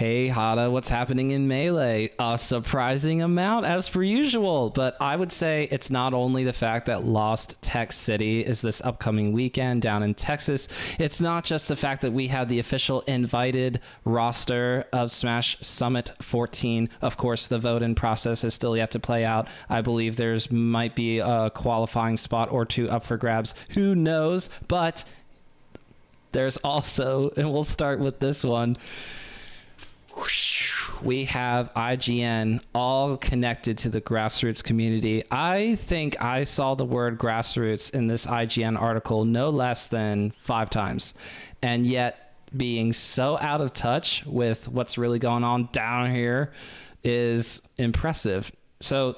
Hey Hada, what's happening in Melee? A surprising amount as per usual, but I would say it's not only the fact that Lost Tech City is this upcoming weekend down in Texas, it's not just the fact that we have the official invited roster of Smash Summit 14. Of course, the vote-in process is still yet to play out. I believe there's might be a qualifying spot or two up for grabs. Who knows? But there's also, and we'll start with this one, we have IGN all connected to the grassroots community. I think I saw the word grassroots in this IGN article no less than 5 times. And yet being so out of touch with what's really going on down here is impressive. So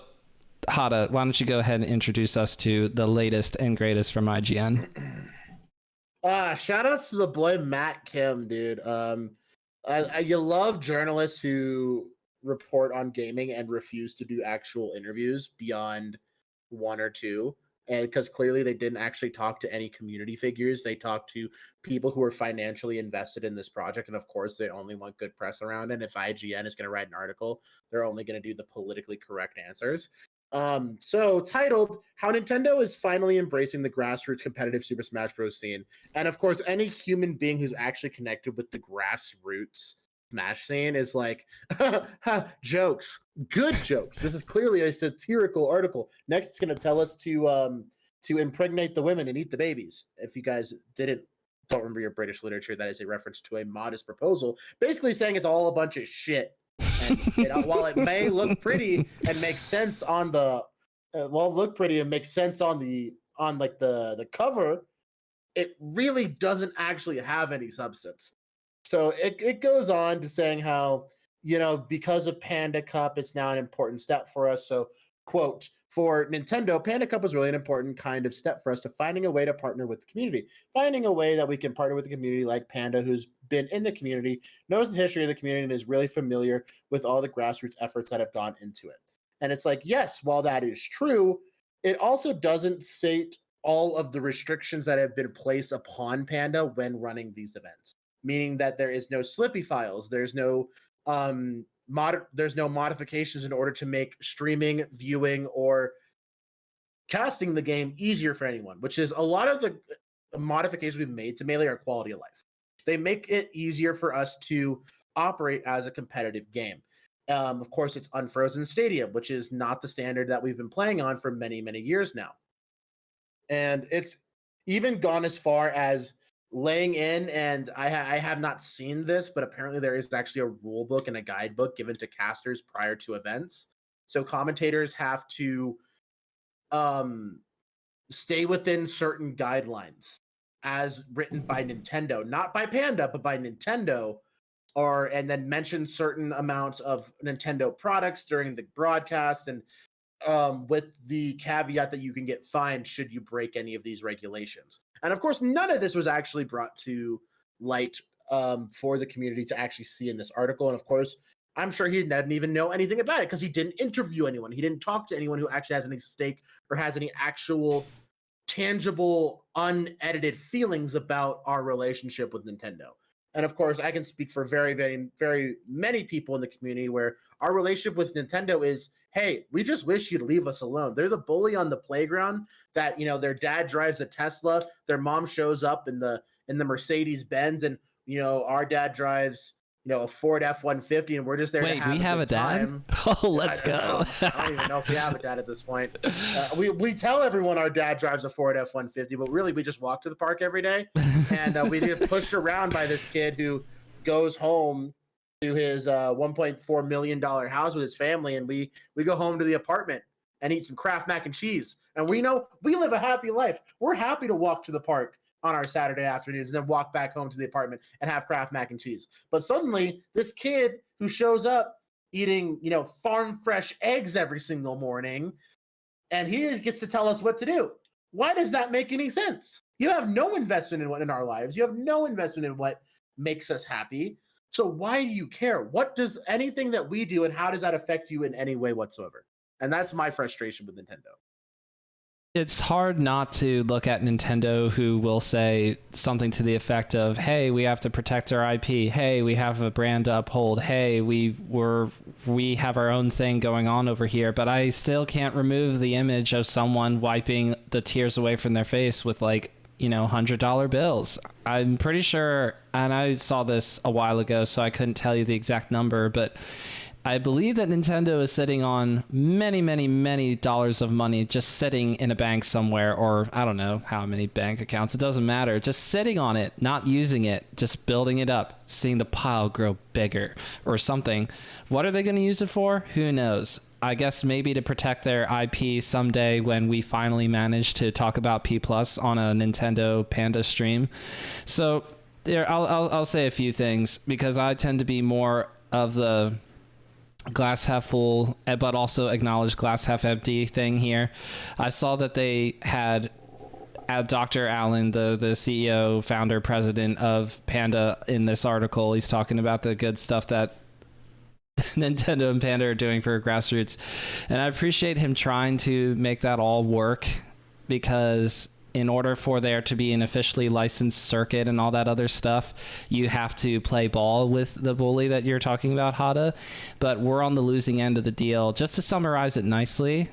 Hada, why don't you go ahead and introduce us to the latest and greatest from IGN? Shout outs to the boy Matt Kim, dude. You love journalists who report on gaming and refuse to do actual interviews beyond 1 or 2. And because clearly they didn't actually talk to any community figures, they talked to people who are financially invested in this project. And of course, they only want good press around it. And if IGN is going to write an article, they're only going to do the politically correct answers. So titled, How Nintendo is Finally Embracing the Grassroots Competitive Super Smash Bros. Scene. And of course, any human being who's actually connected with the grassroots Smash scene is like, jokes, good jokes. This is clearly a satirical article. Next, it's going to tell us to impregnate the women and eat the babies. If you guys don't remember your British literature, that is a reference to a modest proposal, basically saying it's all a bunch of shit. And while it may look pretty and make sense on the the cover, it really doesn't actually have any substance. So it goes on to saying how, because of Panda Cup, it's now an important step for us. So, quote, for Nintendo, Panda Cup was really an important kind of step for us to finding a way to partner with the community, finding a way that we can partner with the community like Panda, who's been in the community, knows the history of the community, and is really familiar with all the grassroots efforts that have gone into it. And it's like, yes, while that is true, it also doesn't state all of the restrictions that have been placed upon Panda when running these events, meaning that there is no Slippy files, there's no there's no modifications in order to make streaming, viewing, or casting the game easier for anyone, which is a lot of the modifications we've made to Melee are quality of life. They make it easier for us to operate as a competitive game. Of course, it's Unfrozen Stadium, which is not the standard that we've been playing on for many, many years now. And it's even gone as far as laying in, and I have not seen this, but apparently there is actually a rule book and a guidebook given to casters prior to events. So commentators have to stay within certain guidelines as written by Nintendo, not by Panda, but by Nintendo, and then mention certain amounts of Nintendo products during the broadcast, and with the caveat that you can get fined should you break any of these regulations. And of course, none of this was actually brought to light for the community to actually see in this article. And of course, I'm sure he didn't even know anything about it because he didn't interview anyone. He didn't talk to anyone who actually has any stake or has any actual tangible, unedited feelings about our relationship with Nintendo. And of course, I can speak for very, very, very many people in the community where our relationship with Nintendo is, hey, we just wish you'd leave us alone. They're the bully on the playground that, their dad drives a Tesla, their mom shows up in the Mercedes Benz, and, our dad drives, a Ford F-150, and we're just there to have we have a dad? time. Oh, let's go. I don't even know if we have a dad at this point. We tell everyone our dad drives a Ford F-150, but really we just walk to the park every day. And we get pushed around by this kid who goes home to his $1.4 million house with his family, and we go home to the apartment and eat some Kraft mac and cheese. And we know we live a happy life. We're happy to walk to the park on our Saturday afternoons and then walk back home to the apartment and have Kraft mac and cheese. But suddenly, this kid who shows up eating, farm fresh eggs every single morning, and he gets to tell us what to do. Why does that make any sense? You have no investment in what in our lives. You have no investment in what makes us happy. So why do you care? What does anything that we do, and how does that affect you in any way whatsoever? And that's my frustration with Nintendo. It's hard not to look at Nintendo, who will say something to the effect of, hey, we have to protect our IP. Hey, we have a brand to uphold. Hey, we have our own thing going on over here. But I still can't remove the image of someone wiping the tears away from their face with, like, $100 bills. I'm pretty sure, and I saw this a while ago, so I couldn't tell you the exact number, but I believe that Nintendo is sitting on many, many, many dollars of money just sitting in a bank somewhere, or I don't know how many bank accounts. It doesn't matter. Just sitting on it, not using it, just building it up, seeing the pile grow bigger or something. What are they going to use it for? Who knows? I guess maybe to protect their IP someday when we finally manage to talk about P Plus on a Nintendo Panda stream. So there, I'll say a few things, because I tend to be more of the glass half full, but also acknowledge glass half empty thing here. I saw that they had Dr. Allen, the CEO, founder, president of Panda, in this article. He's talking about the good stuff that Nintendo and Panda are doing for grassroots. And I appreciate him trying to make that all work, because in order for there to be an officially licensed circuit and all that other stuff, you have to play ball with the bully that you're talking about, Hada. But we're on the losing end of the deal. Just to summarize it nicely,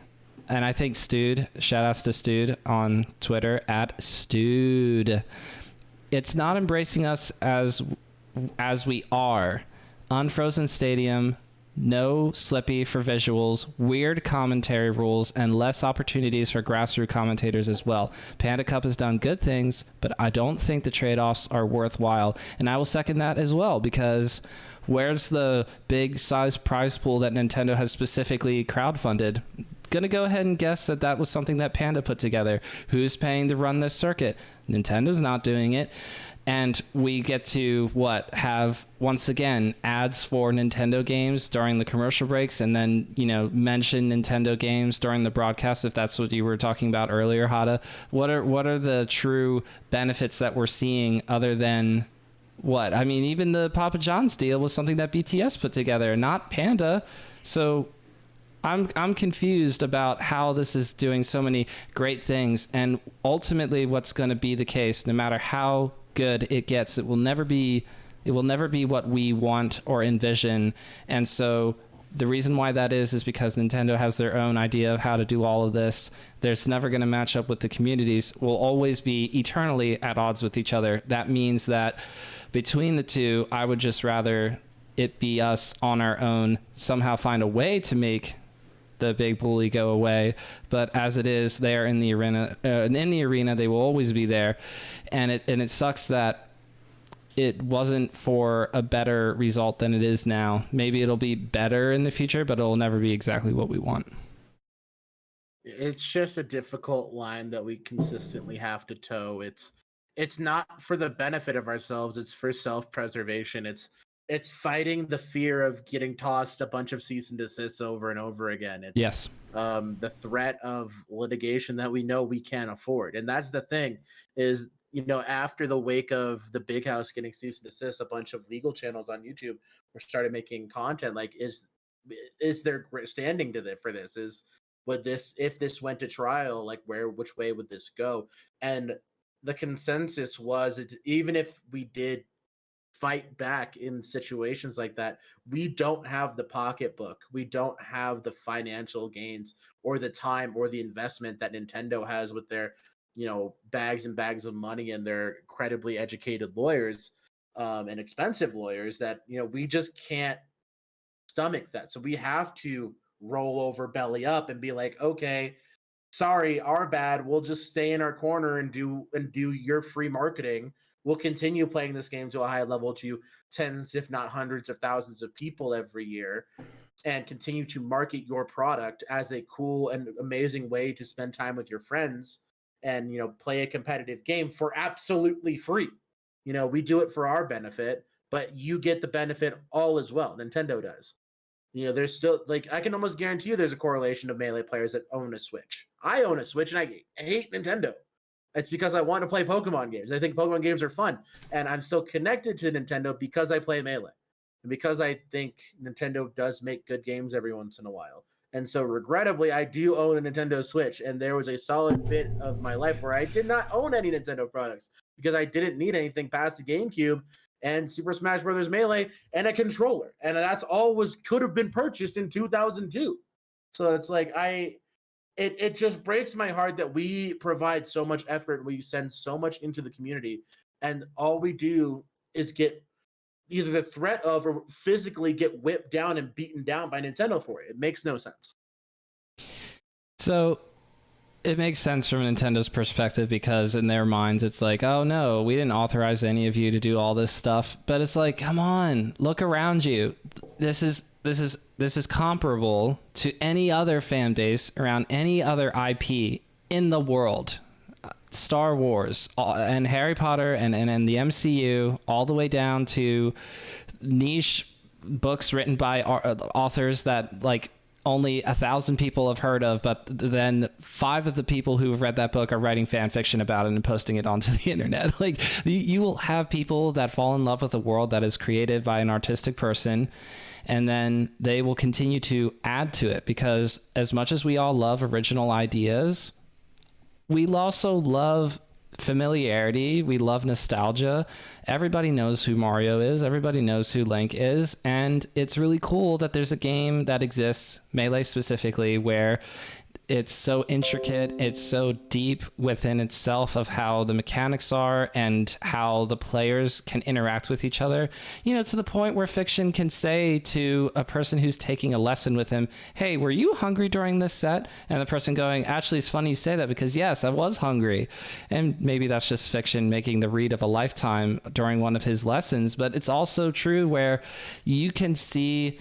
and I think Stude, shout outs to Stude on Twitter, at Stude, it's not embracing us as we are. Unfrozen Stadium, no Slippy for visuals, weird commentary rules, and less opportunities for grassroots commentators as well. Panda Cup has done good things, but I don't think the trade-offs are worthwhile. And I will second that as well, because where's the big size prize pool that Nintendo has specifically crowdfunded? Gonna go ahead and guess that that was something that Panda put together. Who's paying to run this circuit? Nintendo's not doing it. And we get to have once again ads for Nintendo games during the commercial breaks, and then mention Nintendo games during the broadcast, if that's what you were talking about earlier, Hada. What are the true benefits that we're seeing, other than what? I mean, even the Papa John's deal was something that BTS put together, not Panda. So I'm confused about how this is doing so many great things, and ultimately what's going to be the case, no matter how good it gets, it will never be what we want or envision. And so the reason why that is because Nintendo has their own idea of how to do all of this. There's never going to match up with the communities. We'll always be eternally at odds with each other. That means that between the two, I would just rather it be us on our own, somehow find a way to make the big bully go away. But as it is, they're in the arena. They will always be there, and it sucks that it wasn't for a better result than it is now. Maybe it'll be better in the future, but it'll never be exactly what we want. It's just a difficult line that we consistently have to toe. It's not for the benefit of ourselves. It's for self-preservation. It's fighting the fear of getting tossed a bunch of cease and desists over and over again. It's, the threat of litigation that we know we can't afford. And that's the thing is, after the wake of the Big House getting cease and desist, a bunch of legal channels on YouTube were started making content. Like, is there standing for this? If this went to trial, like which way would this go? And the consensus was, even if we did fight back in situations like that, we don't have the pocketbook, we don't have the financial gains or the time or the investment that Nintendo has with their bags and bags of money and their incredibly educated lawyers, and expensive lawyers, that we just can't stomach that. So we have to roll over belly up and be like, okay, sorry, our bad, we'll just stay in our corner and do your free marketing. We'll continue playing this game to a high level to tens, if not hundreds of thousands of people every year, and continue to market your product as a cool and amazing way to spend time with your friends and, play a competitive game for absolutely free. We do it for our benefit, but you get the benefit all as well. Nintendo does. There's still, like, I can almost guarantee you there's a correlation of Melee players that own a Switch. I own a Switch and I hate Nintendo. It's because I want to play Pokemon games. I think Pokemon games are fun. And I'm still connected to Nintendo because I play Melee. And because I think Nintendo does make good games every once in a while. And so, regrettably, I do own a Nintendo Switch. And there was a solid bit of my life where I did not own any Nintendo products because I didn't need anything past the GameCube and Super Smash Bros. Melee and a controller. And that's all could have been purchased in 2002. So it's like it just breaks my heart that we provide so much effort, we send so much into the community, and all we do is get either the threat of or physically get whipped down and beaten down by Nintendo for it. It makes no sense. So it makes sense from Nintendo's perspective because in their minds it's like, oh no, we didn't authorize any of you to do all this stuff. But it's like, come on, look around you. This is comparable to any other fan base around any other IP in the world. Star Wars and Harry Potter and the MCU, all the way down to niche books written by authors that like only 1,000 people have heard of, but then 5 of the people who have read that book are writing fan fiction about it and posting it onto the internet. Like you will have people that fall in love with a world that is created by an artistic person, and then they will continue to add to it, because as much as we all love original ideas, we also love familiarity. We love nostalgia. Everybody knows who Mario is. Everybody knows who Link is. And it's really cool that there's a game that exists, Melee specifically, where it's so intricate, it's so deep within itself of how the mechanics are and how the players can interact with each other, you know, to the point where fiction can say to a person who's taking a lesson with him, hey, were you hungry during this set? And the person going, actually, it's funny you say that because yes, I was hungry. And maybe that's just fiction making the read of a lifetime during one of his lessons, but it's also true where you can see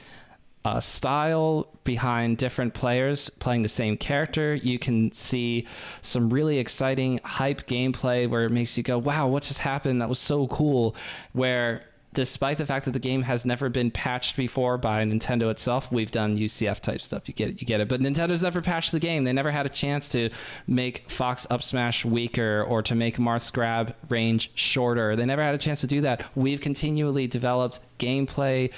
style behind different players playing the same character. You can see some really exciting hype gameplay where it makes you go, wow, what just happened? That was so cool. Where despite the fact that the game has never been patched before by Nintendo itself, we've done UCF type stuff. You get it. But Nintendo's never patched the game. They never had a chance to make Fox up smash weaker or to make Marth's grab range shorter. They never had a chance to do that. We've continually developed gameplay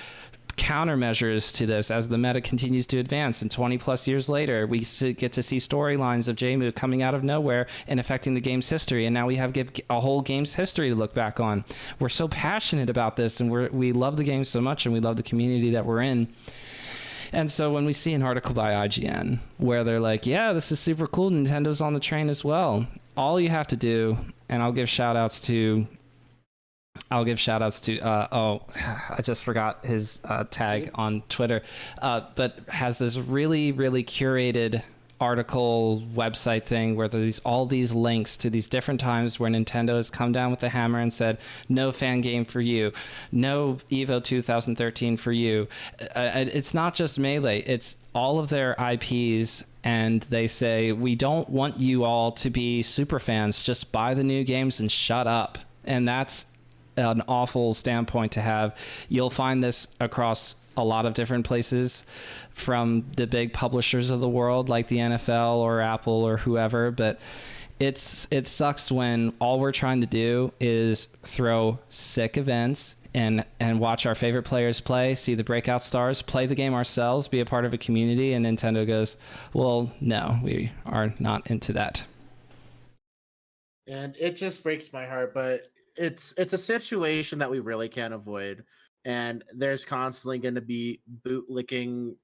countermeasures to this as the meta continues to advance, and 20 plus years later we get to see storylines of Jmu coming out of nowhere and affecting the game's history, and now we have a whole game's history to look back on. We're so passionate about this, and we love the game so much, and we love the community that we're in. And so when we see an article by IGN where they're like, yeah, this is super cool, Nintendo's on the train as well, all you have to do, and I'll give shout outs to I just forgot his tag on Twitter, but has this really, really curated article website thing where there's all these links to these different times where Nintendo has come down with the hammer and said, no fan game for you, no Evo 2013 for you. It's not just Melee, it's all of their IPs. And they say, we don't want you all to be super fans, just buy the new games and shut up. And that's an awful standpoint to have. You'll find this across a lot of different places from the big publishers of the world like the NFL or Apple or whoever, but it sucks when all we're trying to do is throw sick events and watch our favorite players play, see the breakout stars, play the game ourselves, be a part of a community, and Nintendo goes, well, no, we are not into that. And it just breaks my heart, but it's a situation that we really can't avoid, and there's constantly going to be bootlicking,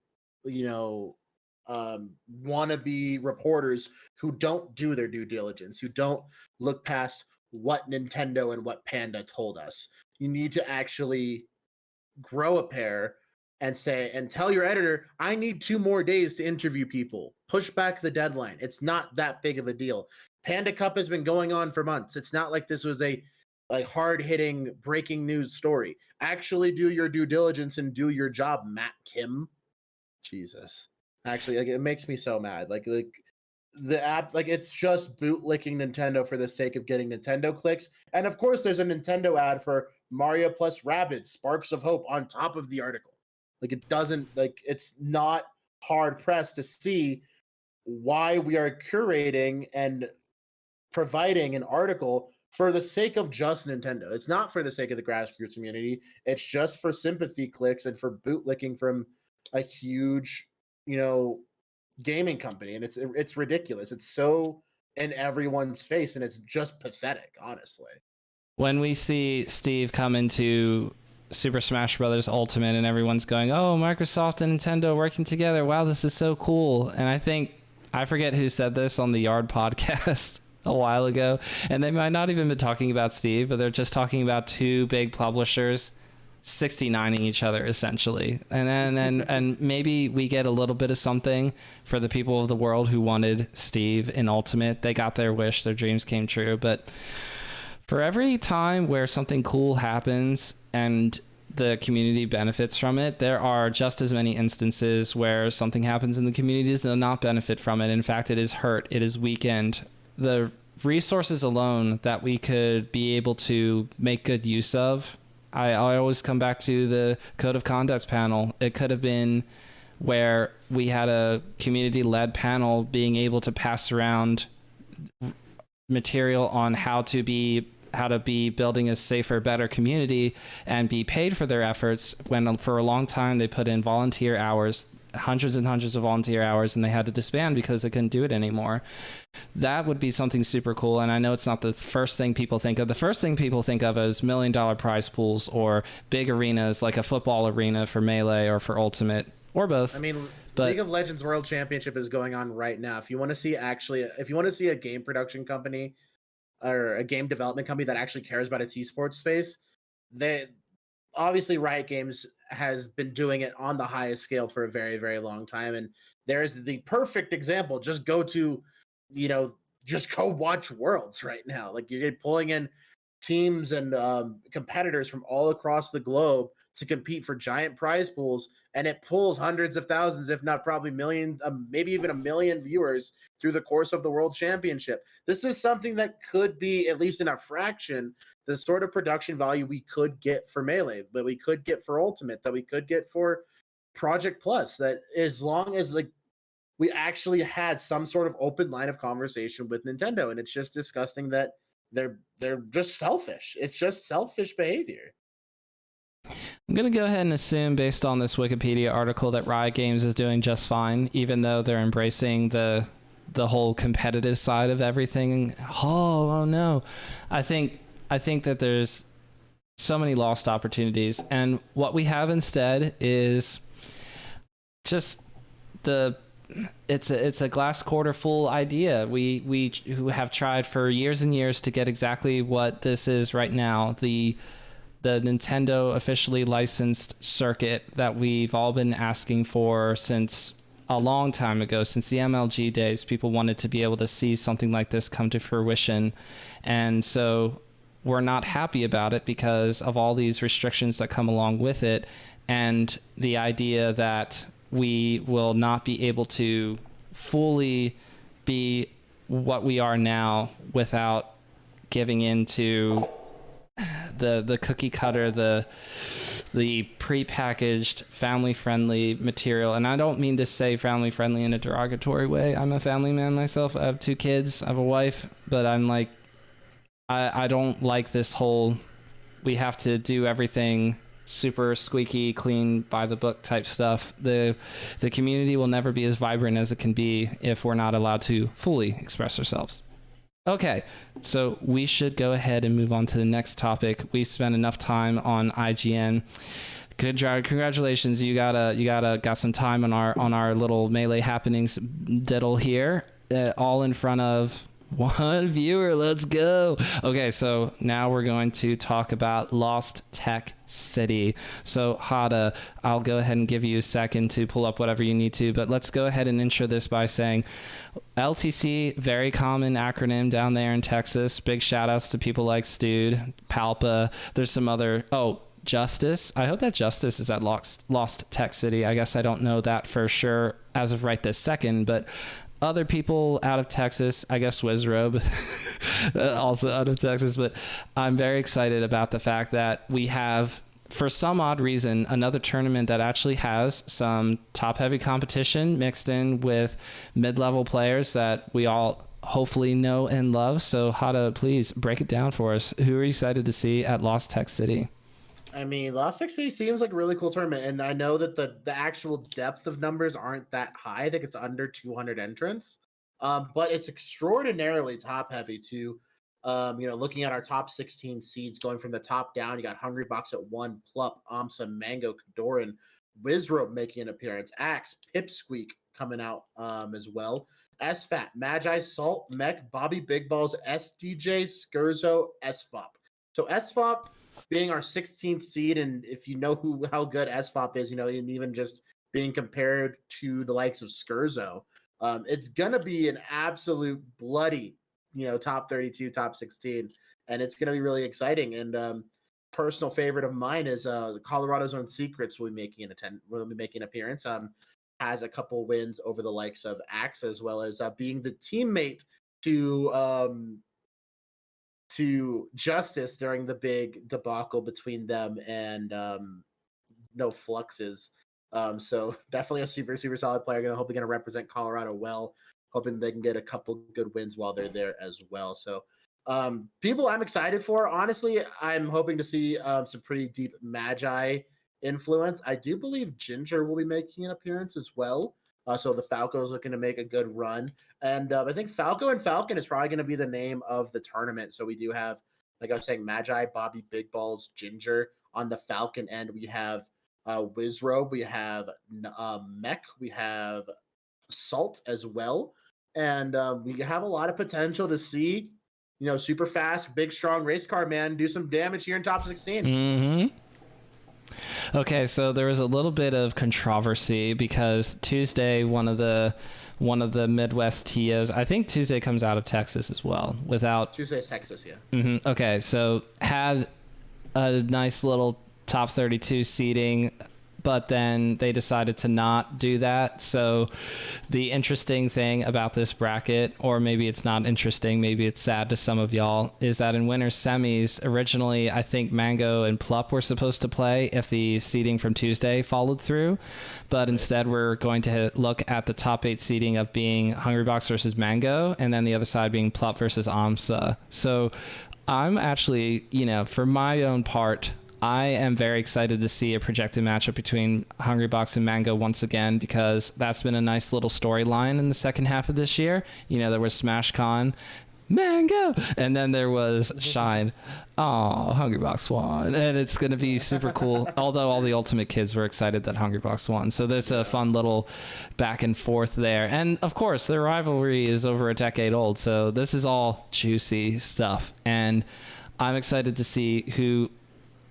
wannabe reporters who don't do their due diligence, who don't look past what Nintendo and what Panda told us. You need to actually grow a pair and tell your editor, I need 2 more days to interview people. Push back the deadline. It's not that big of a deal. Panda Cup has been going on for months. It's not like this was a hard-hitting breaking news story. Actually do your due diligence and do your job, Matt Kim. Jesus. Actually, it makes me so mad. Like the app, it's just bootlicking Nintendo for the sake of getting Nintendo clicks. And of course, there's a Nintendo ad for Mario plus Rabbids, Sparks of Hope on top of the article. It's not hard pressed to see why we are curating and providing an article for the sake of just Nintendo. It's not for the sake of the grassroots community. It's just for sympathy clicks and for bootlicking from a huge, gaming company, and it's ridiculous. It's so in everyone's face, and it's just pathetic, honestly. When we see Steve come into Super Smash Brothers Ultimate and everyone's going, oh, Microsoft and Nintendo working together, wow, this is so cool. And I forget who said this on the Yard podcast a while ago, and they might not even be talking about Steve, but they're just talking about two big publishers 69ing each other essentially, and maybe we get a little bit of something for the people of the world who wanted Steve in Ultimate. They got their wish, their dreams came true. But for every time where something cool happens and the community benefits from it, there are just as many instances where something happens and the community does not benefit from it. In fact, it is hurt, it is weakened. The resources alone that we could be able to make good use of, I always come back to the code of conduct panel. It could have been where we had a community-led panel being able to pass around material on how to be building a safer, better community and be paid for their efforts, when for a long time they put in volunteer hours, hundreds and hundreds of volunteer hours, and they had to disband because they couldn't do it anymore. That would be something super cool. And I know it's not the first thing people think of. The first thing people think of is $1 million prize pools or big arenas like a football arena for Melee or for Ultimate, or both. I mean, League of Legends World Championship is going on right now. If you want to see a game production company or a game development company that actually cares about its esports space, obviously Riot Games has been doing it on the highest scale for a very, very long time. And there's the perfect example. Just go watch Worlds right now. Like, you're pulling in teams and competitors from all across the globe to compete for giant prize pools, and it pulls hundreds of thousands, if not probably millions, maybe even 1 million viewers through the course of the World Championship. This is something that could be, at least in a fraction, the sort of production value we could get for Melee, that we could get for Ultimate, that we could get for Project Plus. That as long as we actually had some sort of open line of conversation with Nintendo, and it's just disgusting that they're just selfish. It's just selfish behavior. I'm going to go ahead and assume, based on this Wikipedia article, that Riot Games is doing just fine, even though they're embracing the whole competitive side of everything. Oh no. I think that there's so many lost opportunities, and what we have instead is just it's a glass quarter full idea. We who have tried for years and years to get exactly what this is right now, the Nintendo officially licensed circuit that we've all been asking for since a long time ago, since the MLG days. People wanted to be able to see something like this come to fruition, and so we're not happy about it because of all these restrictions that come along with it, and the idea that we will not be able to fully be what we are now without giving into the cookie cutter, the pre-packaged family friendly material. And I don't mean to say family friendly in a derogatory way. I'm a family man myself. I have 2 kids, I have a wife, but I'm like, I don't like this whole, we have to do everything super squeaky clean by the book type stuff. The community will never be as vibrant as it can be if we're not allowed to fully express ourselves. Okay, so we should go ahead and move on to the next topic. We spent enough time on IGN. Good job, congratulations! You got some time on our little Melee happenings diddle here, all in front of 1 viewer. Let's go. Okay, so now we're going to talk about Lost Tech City. So Hada, I'll go ahead and give you a second to pull up whatever you need to, but let's go ahead and intro this by saying LTC, very common acronym down there in Texas. Big shout outs to people like Stude, Palpa. There's some other, Justice. I hope that Justice is at Lost Tech City. I guess I don't know that for sure as of right this second, but other people out of Texas, I guess Wizrobe also out of Texas, but I'm very excited about the fact that we have, for some odd reason, another tournament that actually has some top-heavy competition mixed in with mid-level players that we all hopefully know and love. So Hada, please break it down for us. Who are you excited to see at Lost Tech City? I mean, Lost XC seems like a really cool tournament, and I know that the actual depth of numbers aren't that high. I think it's under 200 entrants, but it's extraordinarily top heavy too. Looking at our top 16 seeds going from the top down, you got Hungrybox at 1, Plup, Amsa, Mango, Kadoran, Wizrope making an appearance, Axe, Pipsqueak coming out as well. SFAT, Magi, Salt, Mech, Bobby Big Balls, SDJ, Skurzo, SFOP. So SFOP being our 16th seed, and if you know how good SFOP is, and even just being compared to the likes of Skurzo, it's gonna be an absolute bloody, top 32, top 16, and it's gonna be really exciting. And personal favorite of mine is Colorado's Own Secrets will be making an appearance. Has a couple wins over the likes of Axe, as well as being the teammate to Justice during the big debacle between them and No Fluxes. So definitely a super, super solid player. Hoping going to represent Colorado well. Hoping they can get a couple good wins while they're there as well. So people I'm excited for. Honestly, I'm hoping to see some pretty deep Magi influence. I do believe Ginger will be making an appearance as well. So the Falco's looking to make a good run. And I think Falco and Falcon is probably going to be the name of the tournament. So we do have, like I was saying, Magi, Bobby Big Balls, Ginger. On the Falcon end, we have Wizrobe, we have Mech, we have Salt as well. And we have a lot of potential to see, super fast, big, strong race car man do some damage here in top 16. Mm-hmm. Okay, so there was a little bit of controversy because Tuesday, one of the Midwest TOs, I think Tuesday comes out of Texas as well. Tuesday's Texas, yeah. Mm-hmm. Okay, so had a nice little top 32 seeding, but then they decided to not do that. So the interesting thing about this bracket, or maybe it's not interesting, maybe it's sad to some of y'all, is that in winter semis, originally I think Mango and Plup were supposed to play if the seeding from Tuesday followed through. But instead we're going to look at the top 8 seeding of being Hungrybox versus Mango, and then the other side being Plup versus AMSA. So I'm actually, for my own part, I am very excited to see a projected matchup between Hungrybox and Mango once again, because that's been a nice little storyline in the second half of this year. There was SmashCon, Mango, and then there was Shine. Oh, Hungrybox won, and it's going to be super cool. Although all the Ultimate kids were excited that Hungrybox won, so that's a fun little back and forth there. And of course, their rivalry is over a decade old, so this is all juicy stuff, and I'm excited to see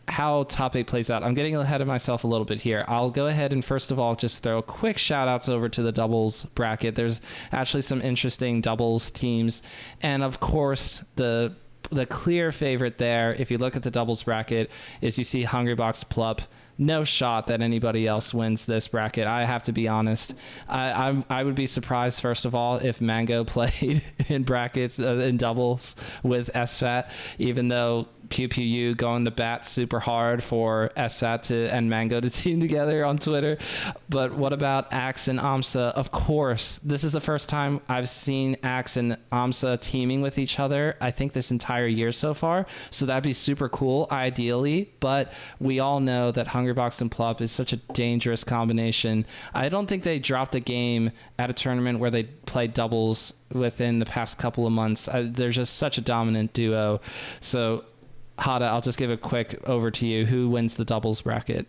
how top 8 plays out. I'm getting ahead of myself a little bit here. I'll go ahead and first of all just throw quick shout outs over to the doubles bracket. There's actually some interesting doubles teams, and of course the clear favorite there, if you look at the doubles bracket, is you see Hungrybox Plup. No shot that anybody else wins this bracket. I have to be honest. I would be surprised, first of all, if Mango played in brackets in doubles with SFAT, even though Pew Pew U going to bat super hard for SFAT and Mango to team together on Twitter. But what about Axe and AMSA? Of course, this is the first time I've seen Axe and AMSA teaming with each other, I think, this entire year so far. So that'd be super cool, ideally. But we all know that Hungrybox and Plup is such a dangerous combination. I don't think they dropped a game at a tournament where they played doubles within the past couple of months. They're just such a dominant duo. So Hada, I'll just give a quick over to you. Who wins the doubles bracket?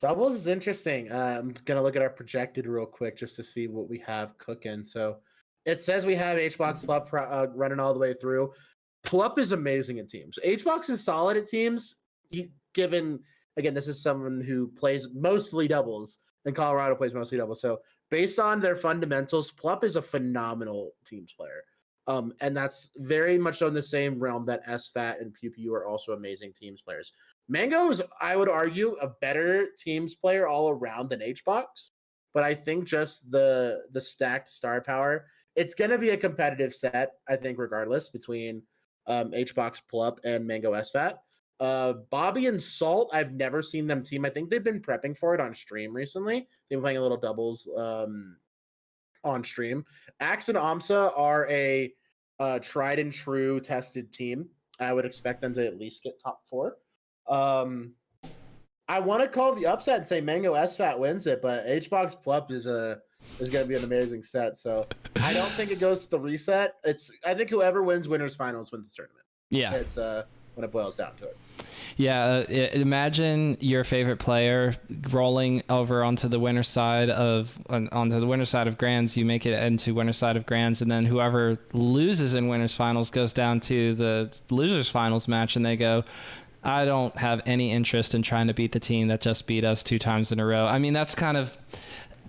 Doubles is interesting. I'm going to look at our projected real quick just to see what we have cooking. So it says we have HBox Plup running all the way through. Plup is amazing at teams. HBox is solid at teams, given, again, this is someone who plays mostly doubles, and Colorado plays mostly doubles. So based on their fundamentals, Plup is a phenomenal teams player. And that's very much so in the same realm that SFAT and Pew Pew are also amazing teams players. Mango is, I would argue, a better teams player all around than HBox, but I think just the stacked star power, it's going to be a competitive set, I think, regardless, between HBox Plup and Mango SFAT. Bobby and Salt, I've never seen them team. I think they've been prepping for it on stream recently. They've been playing a little doubles on stream. Axe and AMSA are a tried and true tested team. I would expect them to at least get top 4. I want to call the upset and say Mango SFAT wins it, but HBox Plup is going to be an amazing set. So I don't think it goes to the reset. I think whoever wins winners finals wins the tournament. Yeah, it's when it boils down to it. Yeah, imagine your favorite player rolling over onto the winner's side of Grands. You make it into winner's side of Grands, and then whoever loses in winners finals goes down to the losers finals match, and they go, I don't have any interest in trying to beat the team that just beat us 2 times in a row. I mean, that's kind of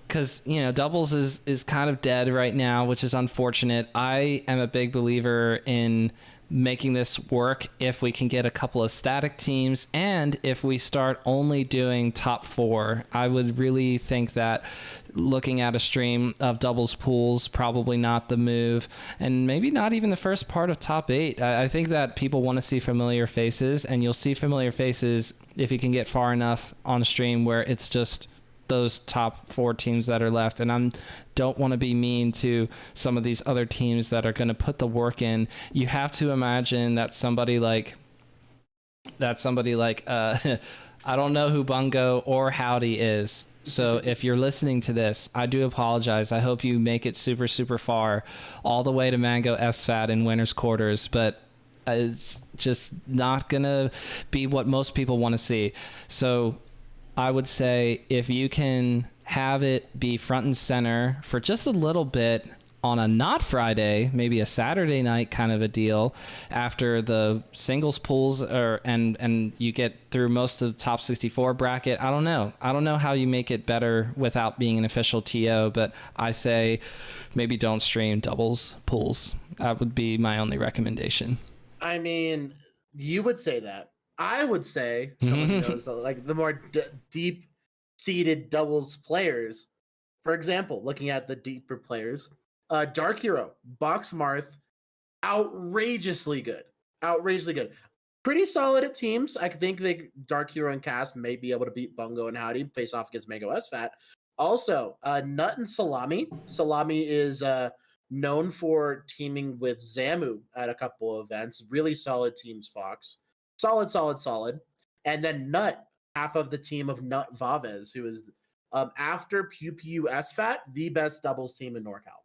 because, doubles is kind of dead right now, which is unfortunate. I am a big believer in making this work if we can get a couple of static teams, and if we start only doing top 4. I would really think that looking at a stream of doubles pools, probably not the move, and maybe not even the first part of top 8. I think that people want to see familiar faces, and you'll see familiar faces if you can get far enough on stream where it's just those top 4 teams that are left. And I don't want to be mean to some of these other teams that are going to put the work in. You have to imagine that somebody like I don't know who Bungo or Howdy is. So if you're listening to this, I do apologize. I hope you make it super, super far, all the way to Mango SFAT in winners quarters, but it's just not going to be what most people want to see. So I would say if you can have it be front and center for just a little bit on a not Friday, maybe a Saturday night kind of a deal, after the singles pools and you get through most of the top 64 bracket. I don't know how you make it better without being an official TO, but I say maybe don't stream doubles pools. That would be my only recommendation. I mean, you would say that. I would say someone who knows, like the more deep-seated doubles players. For example, looking at the deeper players, Dark Hero, Box Marth, outrageously good. Pretty solid at teams. I think Dark Hero and Cast may be able to beat Bungo and Howdy, face off against Mango SFAT. Also, Nut and Salami. Salami is known for teaming with Zamu at a couple of events. Really solid teams, Fox. Solid. And then Nut, half of the team of Nut Vaves, who is, after Pew Pew SFAT, the best doubles team in NorCal.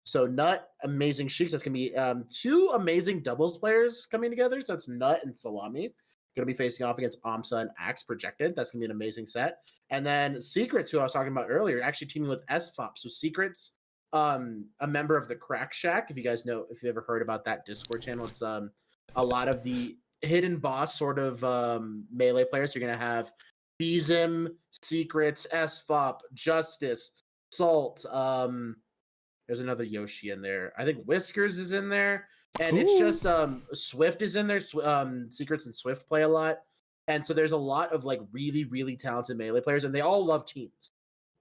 So Nut, amazing sheiks. That's going to be 2 amazing doubles players coming together. So that's Nut and Salami. Going to be facing off against Amsa and Axe projected. That's going to be an amazing set. And then Secrets, who I was talking about earlier, actually teaming with SFOP. So Secrets, a member of the Crack Shack. If you guys know, if you ever heard about that Discord channel, it's a lot of the hidden boss sort of melee players. You're going to have Beezim, Secrets, SFOP, Justice, Salt. There's another Yoshi in there. I think Whiskers is in there. And it's just Swift is in there. Secrets and Swift play a lot. And so there's a lot of like really, really talented melee players, and they all love teams.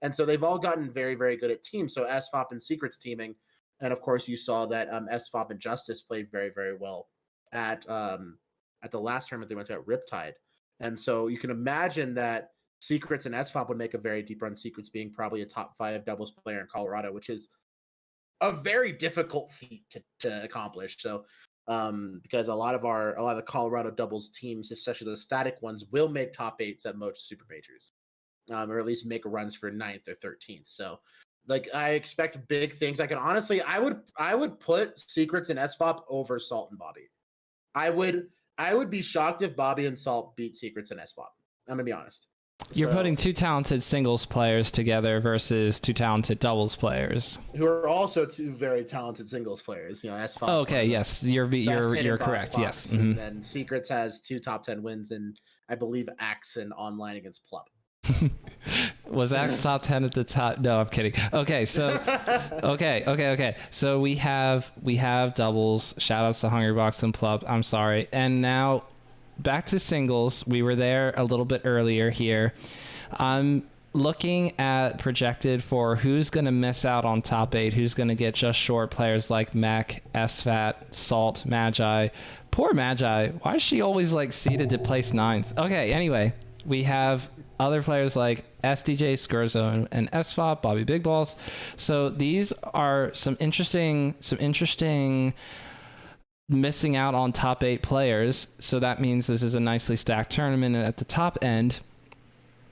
And so they've all gotten very, very good at teams. So SFOP and Secrets teaming. And of course you saw that SFOP and Justice played very, very well at the last tournament they went to at Riptide. And so you can imagine that Secrets and SFOP would make a very deep run, Secrets being probably a top 5 doubles player in Colorado, which is a very difficult feat to accomplish. So because a lot of the Colorado doubles teams, especially the static ones, will make top 8s at most super majors, or at least make runs for 9th or 13th. So like I expect big things. I would put Secrets and SFOP over Salt and Bobby. I would be shocked if Bobby and Salt beat Secrets and SFOP. I'm gonna be honest. You're putting 2 talented singles players together versus 2 talented doubles players, who are also 2 very talented singles players. SFOP. Oh, okay, yes, you're correct. Yes, mm-hmm. And then Secrets has 2 top 10 wins, and I believe Axe and online against Plup. Was Axe top 10 at the top? No, I'm kidding. Okay, so okay. So we have doubles. Shout outs to Hungrybox and Plup. I'm sorry. And now back to singles. We were there a little bit earlier here. I'm looking at projected for who's going to miss out on top 8, who's going to get just short. Players like Mech, SFAT, Salt, Magi. Poor Magi. Why is she always like seeded to place 9th? Okay, anyway, we have other players like SDJ, Skurzo, and SFOP, Bobby Big Balls. So these are some interesting missing out on top 8 players. So that means this is a nicely stacked tournament at the top end.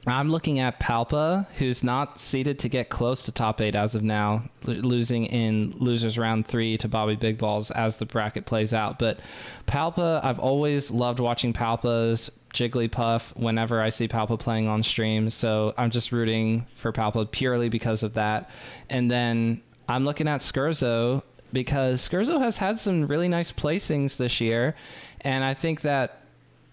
I'm looking at Palpa, who's not seeded to get close to top 8 as of now, losing in losers round 3 to Bobby Big Balls as the bracket plays out. But Palpa, I've always loved watching Palpa's Jigglypuff whenever I see Palpa playing on stream. So I'm just rooting for Palpa purely because of that. And then I'm looking at Skurzo because Skurzo has had some really nice placings this year. And I think that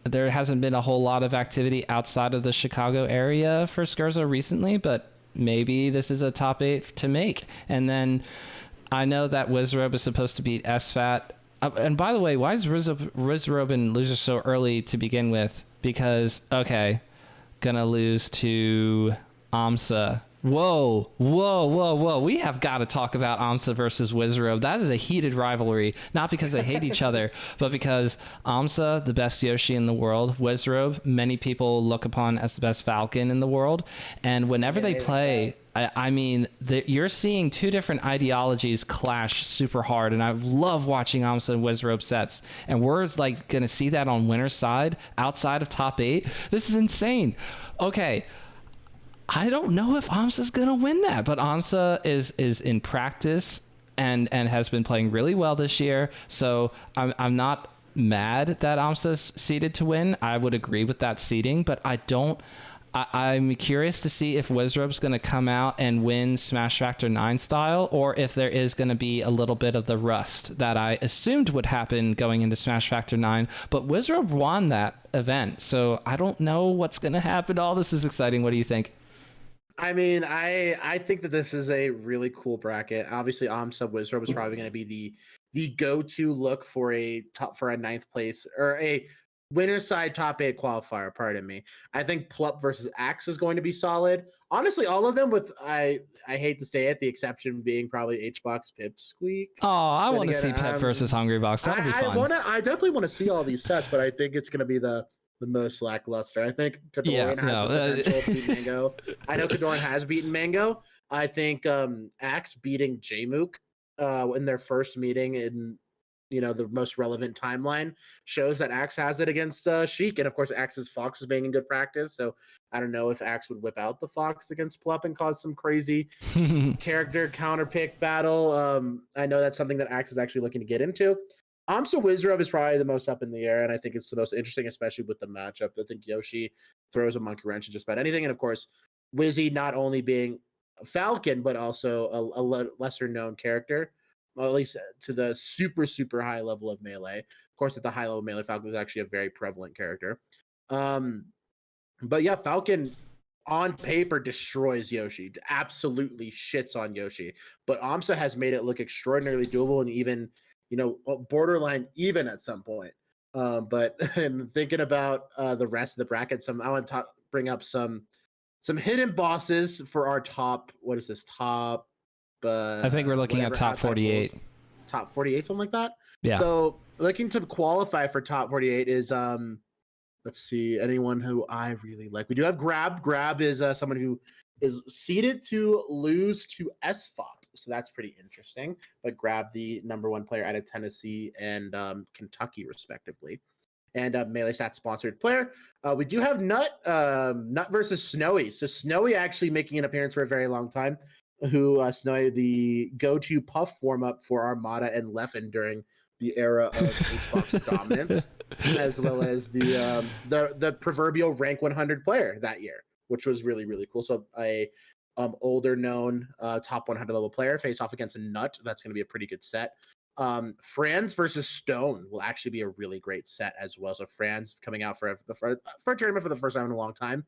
there hasn't been a whole lot of activity outside of the Chicago area for Skurzo recently, but maybe this is a top 8 to make. And then I know that Wizrobe is supposed to beat SFAT. And by the way, why is Wizrobe and loser so early to begin with? Because, okay, gonna lose to AMSA. Whoa. We have got to talk about AMSA versus Wizrobe. That is a heated rivalry, not because they hate each other, but because AMSA, the best Yoshi in the world, Wizrobe, many people look upon as the best Falcon in the world. And whenever they play, I mean, you're seeing two different ideologies clash super hard. And I love watching AMSA and Wizrobe sets. And we're like going to see that on winner's side outside of top 8. This is insane. Okay. I don't know if AMSA's going to win that, but AMSA is in practice and has been playing really well this year. So I'm not mad that AMSA's seeded to win. I would agree with that seeding, but I'm curious to see if Wizrobe's going to come out and win Smash Factor 9 style, or if there is going to be a little bit of the rust that I assumed would happen going into Smash Factor 9. But Wizrobe won that event, so I don't know what's going to happen. All this is exciting. What do you think? I mean, I think that this is a really cool bracket. Obviously, AMSA Wizrobe is probably going to be the go-to look for a ninth place or a winner side top 8 qualifier. Pardon me. I think Plup versus Axe is going to be solid. Honestly, all of them with I hate to say it, the exception being probably HBox Pipsqueak. Oh, I want to see Pep versus Hungrybox. That'll be fun. I definitely want to see all these sets, but I think it's going to be the most lackluster. I think Kadoran has the potential to beat Mango. I know Kadoran has beaten Mango. I think Axe beating Jmook in their first meeting in the most relevant timeline shows that Axe has it against Sheik, and of course Axe's Fox is being in good practice. So I don't know if Axe would whip out the Fox against Plup and cause some crazy character counter pick battle. I know that's something that Axe is actually looking to get into. AMSA Wizrobe is probably the most up in the air, and I think it's the most interesting, especially with the matchup. I think Yoshi throws a monkey wrench in just about anything, and of course, Wizzy not only being a Falcon, but also a lesser-known character, well, at least to the super, super high level of Melee. Of course, at the high level of Melee, Falcon is actually a very prevalent character. But yeah, Falcon on paper destroys Yoshi, absolutely shits on Yoshi, but AMSA has made it look extraordinarily doable and even borderline even at some point. But and thinking about the rest of the bracket, I want to bring up some hidden bosses for our top. What is this top? I think we're looking at top 48. Top 48, something like that. Yeah. So looking to qualify for top 48 is let's see, anyone who I really like. We do have Grab. Grab is someone who is seeded to lose to SFOP. So that's pretty interesting. But Grab the number 1 player out of Tennessee and Kentucky, respectively. And Melee Stats sponsored player. We do have Nut versus Snowy. So Snowy actually making an appearance for a very long time. Snowy, the go-to puff warm-up for Armada and Leffen during the era of Xbox dominance, as well as the proverbial rank 100 player that year, which was really, really cool. So a older known top 100 level player face off against a Nut. That's going to be a pretty good set. Franz versus Stone will actually be a really great set as well. So Franz coming out for a tournament for the first time in a long time.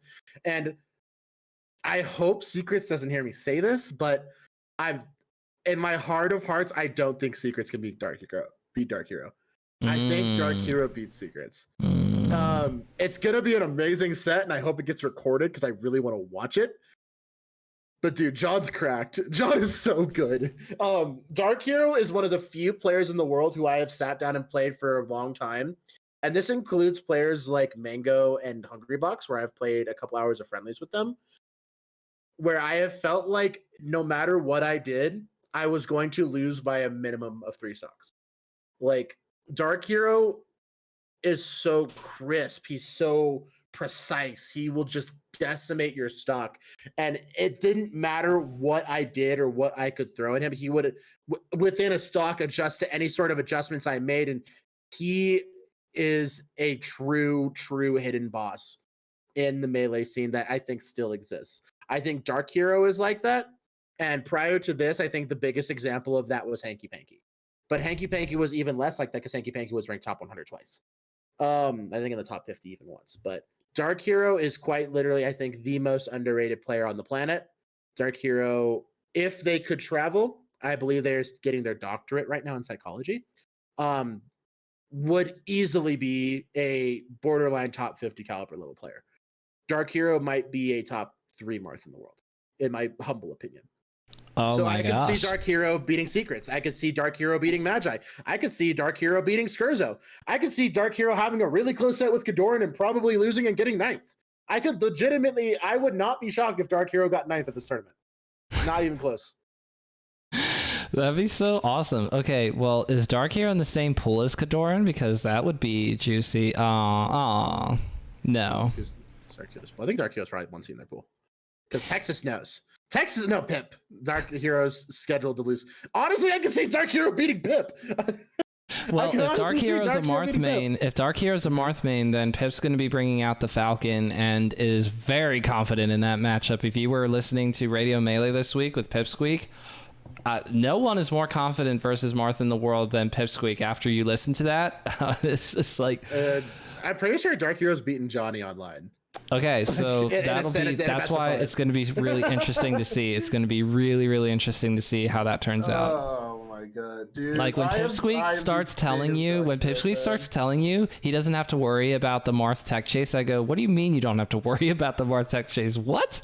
And I hope Secrets doesn't hear me say this, but I'm in my heart of hearts, I don't think Secrets can beat Dark Hero. I think Dark Hero beats Secrets. It's going to be an amazing set, and I hope it gets recorded because I really want to watch it. But dude, John's cracked. John is so good. Dark Hero is one of the few players in the world who I have sat down and played for a long time. And this includes players like Mango and Hungrybox, where I've played a couple hours of friendlies with them, where I have felt like no matter what I did, I was going to lose by a minimum of 3 stocks. Like, Dark Hero is so crisp. He's so precise. He will just decimate your stock. And it didn't matter what I did or what I could throw at him. He would, within a stock, adjust to any sort of adjustments I made. And he is a true hidden boss in the Melee scene that I think still exists. I think Dark Hero is like that. And prior to this, I think the biggest example of that was Hanky Panky. But Hanky Panky was even less like that because Hanky Panky was ranked top 100 twice. I think in the top 50 even once. But Dark Hero is quite literally, I think, the most underrated player on the planet. Dark Hero, if they could travel, I believe they're getting their doctorate right now in psychology, would easily be a borderline top 50 caliber level player. Dark Hero might be a top 3 Marth in the world, in my humble opinion. Oh so my I could gosh. see Dark Hero beating Secrets. I could see Dark Hero beating Magi. I could see Dark Hero beating Skurzo. I could see Dark Hero having a really close set with Kadoran and probably losing and getting 9th. I could legitimately, I would not be shocked if Dark Hero got 9th at this tournament. Not even close. That'd be so awesome. Okay, well, is Dark Hero in the same pool as Kadoran? Because that would be juicy. No. I think Dark Hero's probably one seed in their pool. Because Texas knows. Texas, no, Pip. Dark Hero's scheduled to lose. Honestly, I can see Dark Hero beating Pip. Well, if Dark Hero's a Marth main, then Pip's going to be bringing out the Falcon and is very confident in that matchup. If you were listening to Radio Melee this week with Pipsqueak, no one is more confident versus Marth in the world than Pipsqueak. After you listen to that, it's just like... I'm pretty sure Dark Hero's beaten Johnny online. Okay, so that's why it's going to be really interesting to see. It's going to be really interesting to see how that turns out. Oh my god, dude. Like when Pipsqueak starts telling you, he doesn't have to worry about the Marth tech chase. I go, what do you mean you don't have to worry about the Marth tech chase? What?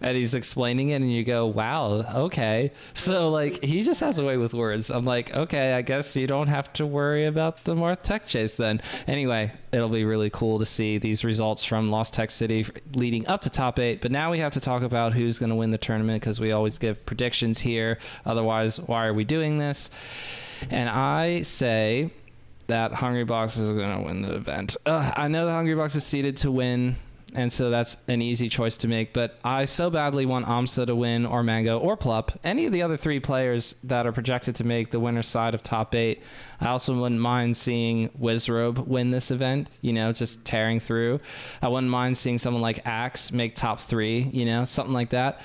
And he's explaining it and you go, wow, okay. So like he just has a way with words. I'm like, okay, I guess you don't have to worry about the Marth tech chase then. Anyway, it'll be really cool to see these results from Lost Tech City leading up to top 8. But now we have to talk about who's going to win the tournament because we always give predictions here. Otherwise, why are we doing this? And I say that Hungrybox is going to win the event. I know the Hungrybox is seeded to win, and so that's an easy choice to make. But I so badly want Amsa to win, or Mango, or Plup. Any of the other 3 players that are projected to make the winner's side of top 8. I also wouldn't mind seeing Wizrobe win this event, just tearing through. I wouldn't mind seeing someone like Axe make top 3, something like that.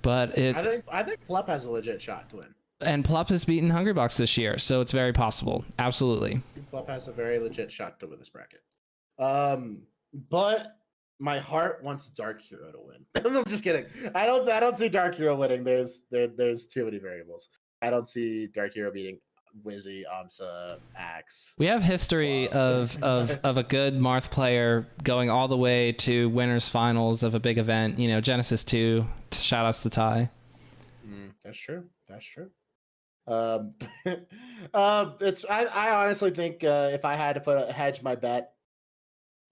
But I think Plup has a legit shot to win. And Plup has beaten Hungrybox this year, so it's very possible. Absolutely. Plup has a very legit shot to win this bracket. But my heart wants Dark Hero to win. I'm just kidding. I don't see Dark Hero winning. There's too many variables. I don't see Dark Hero beating Wizzy, Amsa, Axe. We have history of a good Marth player going all the way to winners finals of a big event. Genesis 2. Shout outs to Ty. That's true. I honestly think if I had to hedge my bet,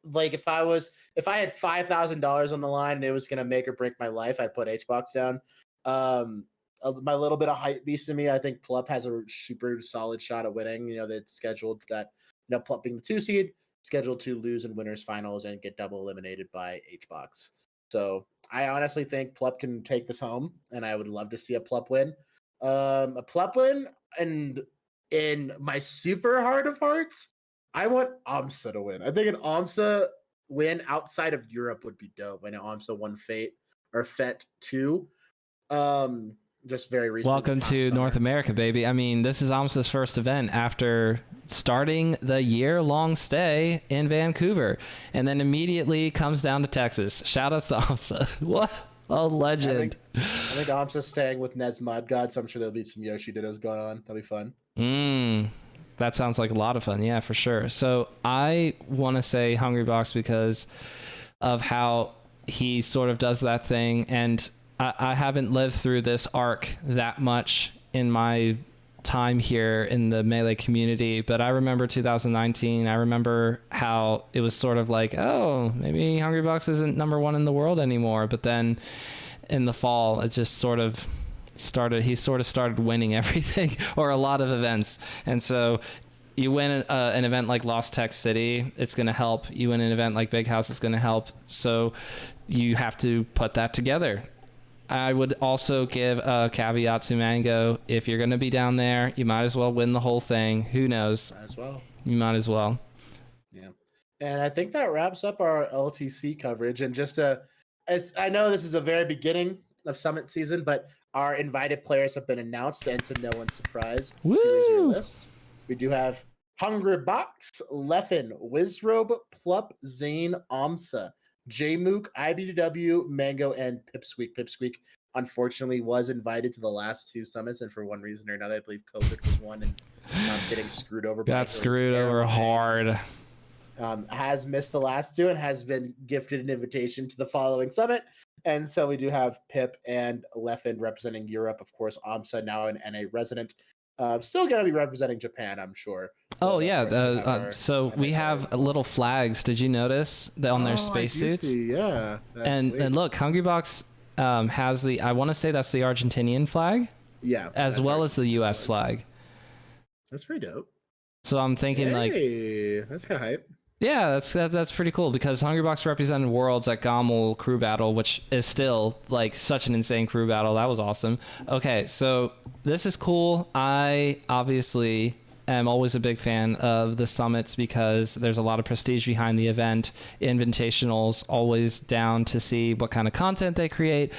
like if I had $5,000 on the line and it was gonna make or break my life, I'd put HBox down. My little bit of hype beast in me, I think Plup has a super solid shot at winning. That's scheduled that Plup being the 2 seed, scheduled to lose in winners finals and get double eliminated by HBox. So I honestly think Plup can take this home, and I would love to see a Plup win. A Plup win, and in my super heart of hearts, I want Amsa to win. I think an Amsa win outside of Europe would be dope. When Amsa won Fate or Fet 2. Just very recently. Welcome to North America, baby. I mean, this is Amsa's first event after starting the year-long stay in Vancouver, and then immediately comes down to Texas. Shout outs to Amsa. What a legend. I think Amsa's staying with Nez Mud God, so I'm sure there'll be some Yoshi Dittos going on. That'll be fun. That sounds like a lot of fun. Yeah, for sure. So I want to say Hungrybox because of how he sort of does that thing, and I haven't lived through this arc that much in my time here in the Melee community, but I remember 2019. I remember how it was sort of like, oh, maybe Hungrybox isn't #1 in the world anymore. But then in the fall, it just sort of started winning everything or a lot of events. And so, You win an event like Lost Tech City, it's going to help. You win an event like Big House, it's going to help. So you have to put that together. I would also give a caveat to Mango. If you're going to be down there, you might as well win the whole thing. Who knows? Might as well. You might as well. Yeah. And I think that wraps up our LTC coverage. And just I know this is the very beginning of Summit season, but our invited players have been announced, and to no one's surprise, Woo! here's your list. We do have Hungry Box, Leffen, Wizrobe, Plup, Zane, Amsa, Jmook, IBW, Mango, and Pipsqueak. Pipsqueak, unfortunately, was invited to the last 2 summits, and for one reason or another, I believe COVID was one, and getting screwed over. Got screwed over hard. Has missed the last 2 and has been gifted an invitation to the following summit. And so we do have Pip and Leffen representing Europe. Of course, Amsa now an NA resident. Still going to be representing Japan, I'm sure. Oh, yeah. So we have little flags. Did you notice that on their spacesuits? Yeah. And look, Hungry Box has I want to say that's the Argentinian flag. Yeah. As well as the US flag. That's pretty dope. So I'm thinking that's kind of hype. Yeah, that's pretty cool, because Hungry Box represented Worlds at Gommel Crew Battle, which is still like such an insane crew battle. That was awesome. Okay, so this is cool. I obviously am always a big fan of the summits because there's a lot of prestige behind the event. Invitationals, always down to see what kind of content they create.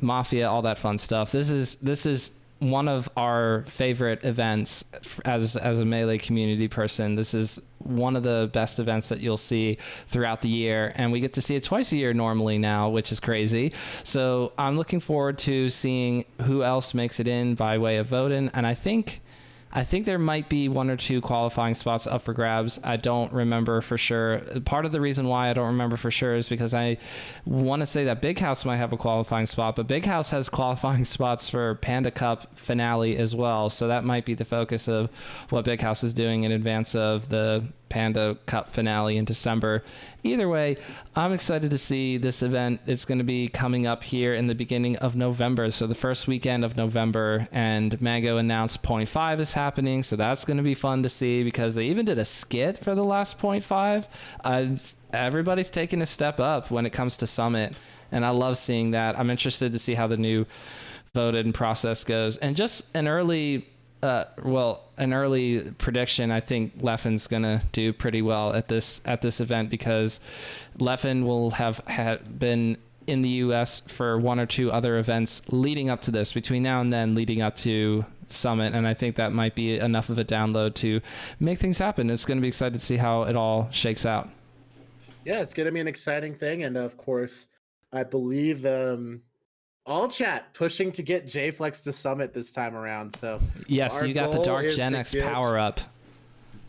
Mafia, all that fun stuff. This is one of our favorite events as a Melee community person. This is one of the best events that you'll see throughout the year, and we get to see it twice a year normally now, which is crazy. So I'm looking forward to seeing who else makes it in by way of voting, and I think there might be 1 or 2 qualifying spots up for grabs. I don't remember for sure. Part of the reason why I don't remember for sure is because I want to say that Big House might have a qualifying spot, but Big House has qualifying spots for Panda Cup finale as well. So that might be the focus of what Big House is doing in advance of the Panda Cup finale in December. Either way, I'm excited to see this event. It's going to be coming up here in the beginning of November, so the first weekend of November, and Mango announced Point 5 is happening, so that's going to be fun to see, because they even did a skit for the last Point 5. Everybody's taking a step up when it comes to Summit, and I love seeing that. I'm interested to see how the new voted process goes, and just an early prediction. I think Leffen's gonna do pretty well at this event, because Leffen will have been in the US for 1 or 2 other events leading up to this, between now and then, leading up to Summit, and I think that might be enough of a download to make things happen. It's going to be excited to see how it all shakes out. Yeah, it's going to be an exciting thing, and of course, I believe all chat pushing to get JFlex to Summit this time around. So yes, you got the Dark Gen X power up.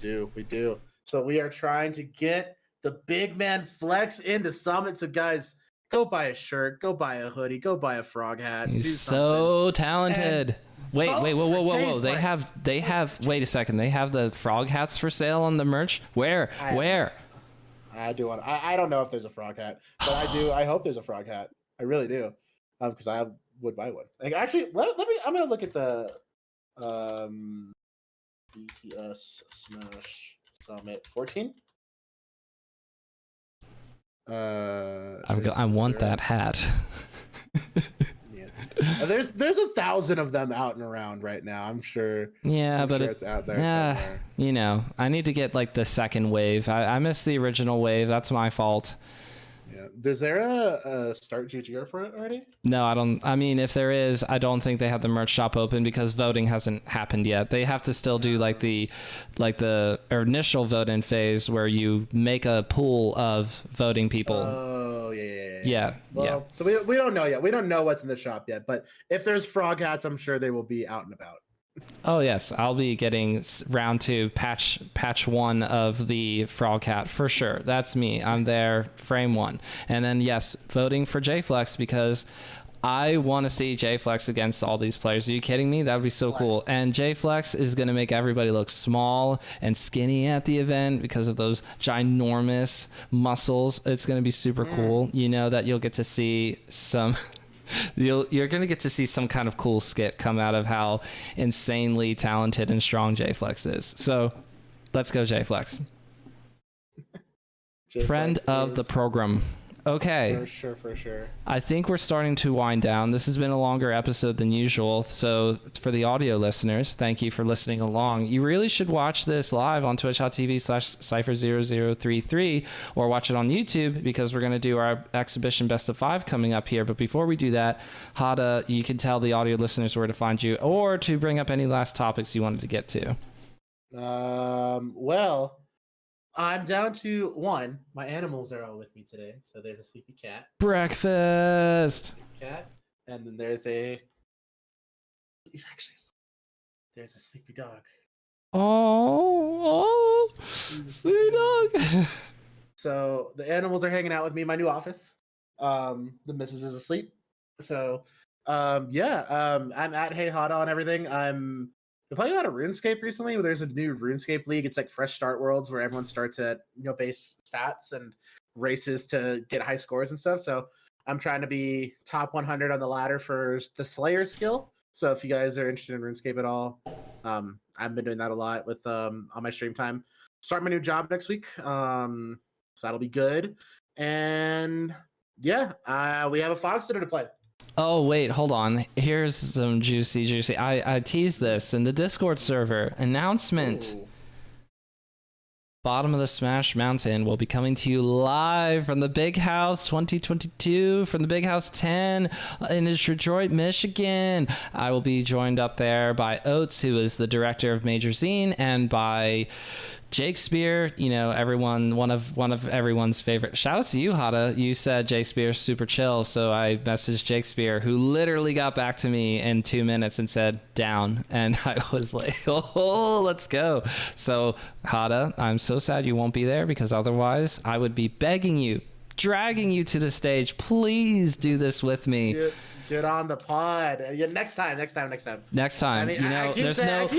We do. So we are trying to get the big man Flex into Summit. So guys, go buy a shirt, go buy a hoodie, go buy a frog hat. He's so talented. Wait, whoa. They have, wait a second. They have the frog hats for sale on the merch. Where? I do want, I don't know if there's a frog hat, but I hope there's a frog hat. I really do. Because I would buy one. Like, actually, let me. I'm gonna look at the BTS Smash Summit 14. I want that hat. Yeah. There's 1,000 of them out and around right now. I'm sure. Yeah, but it's out there somewhere. You know, I need to get like the second wave. I missed the original wave. That's my fault. Yeah. Is there a Start GGR for it already? No, I don't. I mean, if there is, I don't think they have the merch shop open because voting hasn't happened yet. They have to still do like the initial vote-in phase where you make a pool of voting people. Oh, yeah. Yeah. Well, so we don't know yet. We don't know what's in the shop yet. But if there's frog hats, I'm sure they will be out and about. Oh yes, I'll be getting round 2 patch 1 of the frog hat for sure. That's me. I'm there, frame 1. And then yes, voting for JFlex because I want to see JFlex against all these players. Are you kidding me? That would be so cool. And JFlex is going to make everybody look small and skinny at the event because of those ginormous muscles. It's going to be super cool. You know that you'll get to see some you're going to get to see some kind of cool skit come out of how insanely talented and strong JFlex is. So Let's go, JFlex. Friend JFlex of the is- program. Okay. For sure. I think we're starting to wind down. This has been a longer episode than usual. So for the audio listeners, thank you for listening along. You really should watch this live on twitch.tv/cypher0033 or watch it on YouTube because we're going to do our exhibition best of 5 coming up here. But before we do that, Hada, you can tell the audio listeners where to find you or to bring up any last topics you wanted to get to. Well, I'm down to one. My animals are all with me today. So there's a sleepy cat. Breakfast. And then there's a sleepy dog. Oh, sleepy dog. So the animals are hanging out with me in my new office. The missus is asleep. So I'm at Hey Hada on everything. I'm playing a lot of RuneScape recently. There's a new RuneScape league. It's like fresh start worlds where everyone starts at base stats and races to get high scores and stuff. So I'm trying to be top 100 on the ladder for the Slayer skill. So if you guys are interested in RuneScape at all, I've been doing that a lot with on my stream time. Start my new job next week. So that'll be good. And yeah, we have a Fox dinner to play. Oh, wait, hold on. Here's some juicy. I teased this in the Discord server. Announcement. Ooh. Bottom of the Smash Mountain will be coming to you live from the Big House 2022, from the Big House 10 in Detroit, Michigan. I will be joined up there by Oates, who is the director of Major Zine, and by Shakespeare, everyone, one of everyone's favorite. Shout out to you, Hada. You said Shakespeare's super chill, so I messaged Shakespeare, who literally got back to me in 2 minutes and said down, and I was like, oh, let's go. So Hada, I'm so sad you won't be there because otherwise I would be begging you, dragging you to the stage. Please do this with me. Get on the pod. Yeah, next time. Next time. I mean, I keep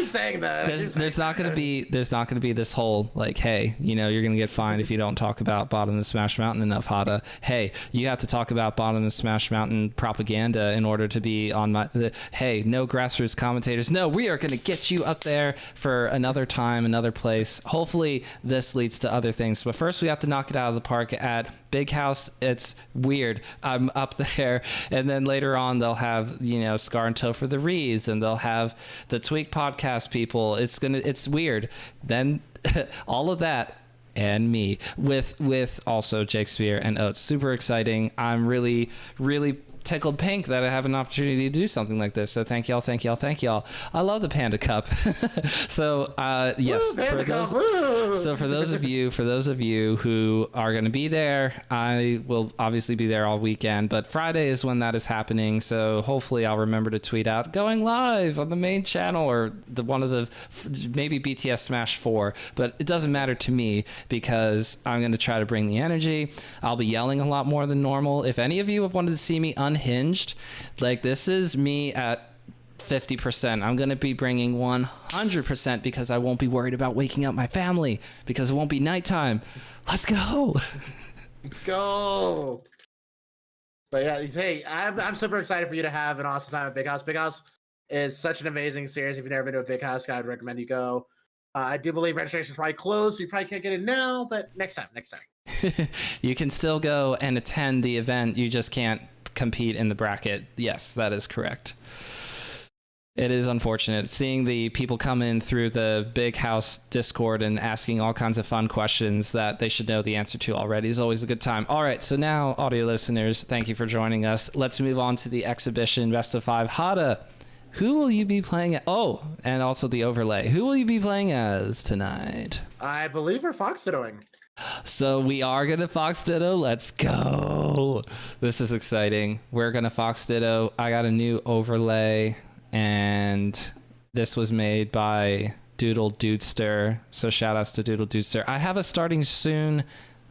saying that. There's not gonna be this whole like, hey, you're gonna get fined if you don't talk about Bottom of the Smash Mountain enough, Hada. Hey, you have to talk about Bottom of the Smash Mountain propaganda in order to be on hey, no grassroots commentators. No, we are gonna get you up there for another time, another place. Hopefully this leads to other things. But first we have to knock it out of the park at Big House. It's weird. I'm up there, and then later on they'll have Scar and Topher the Reeds, and they'll have the Tweak podcast people. It's weird. Then all of that and me with also Shakespeare and Oates. Super exciting. I'm really tickled pink that I have an opportunity to do something like this. So thank y'all. I love the Panda Cup. So yes, for those of you who are going to be there, I will obviously be there all weekend, but Friday is when that is happening. So hopefully I'll remember to tweet out going live on the main channel or maybe BTS Smash 4, but it doesn't matter to me because I'm going to try to bring the energy. I'll be yelling a lot more than normal. If any of you have wanted to see me unhinged, like this is me at 50%. I'm going to be bringing 100% because I won't be worried about waking up my family because it won't be nighttime. Let's go. But yeah, hey, I'm super excited for you to have an awesome time at Big House. Big House is such an amazing series. If you've never been to a Big House, I would recommend you go. I do believe registration's probably closed, so you probably can't get in now, but next time. You can still go and attend the event. You just can't compete in the bracket. Yes, that is correct. It is unfortunate seeing the people come in through the Big House Discord and asking all kinds of fun questions that they should know the answer to already is always a good time. All right, so now, audio listeners, thank you for joining us. Let's move on to the exhibition best of 5. Hada, who will you be playing at? Oh, and also the overlay. Who will you be playing as tonight? I believe we're Fox Dittoing. So we are going to Fox Ditto. Let's go. This is exciting. We're going to Fox Ditto. I got a new overlay, and this was made by Doodle Dudester. So shout outs to Doodle Dudester. I have a starting soon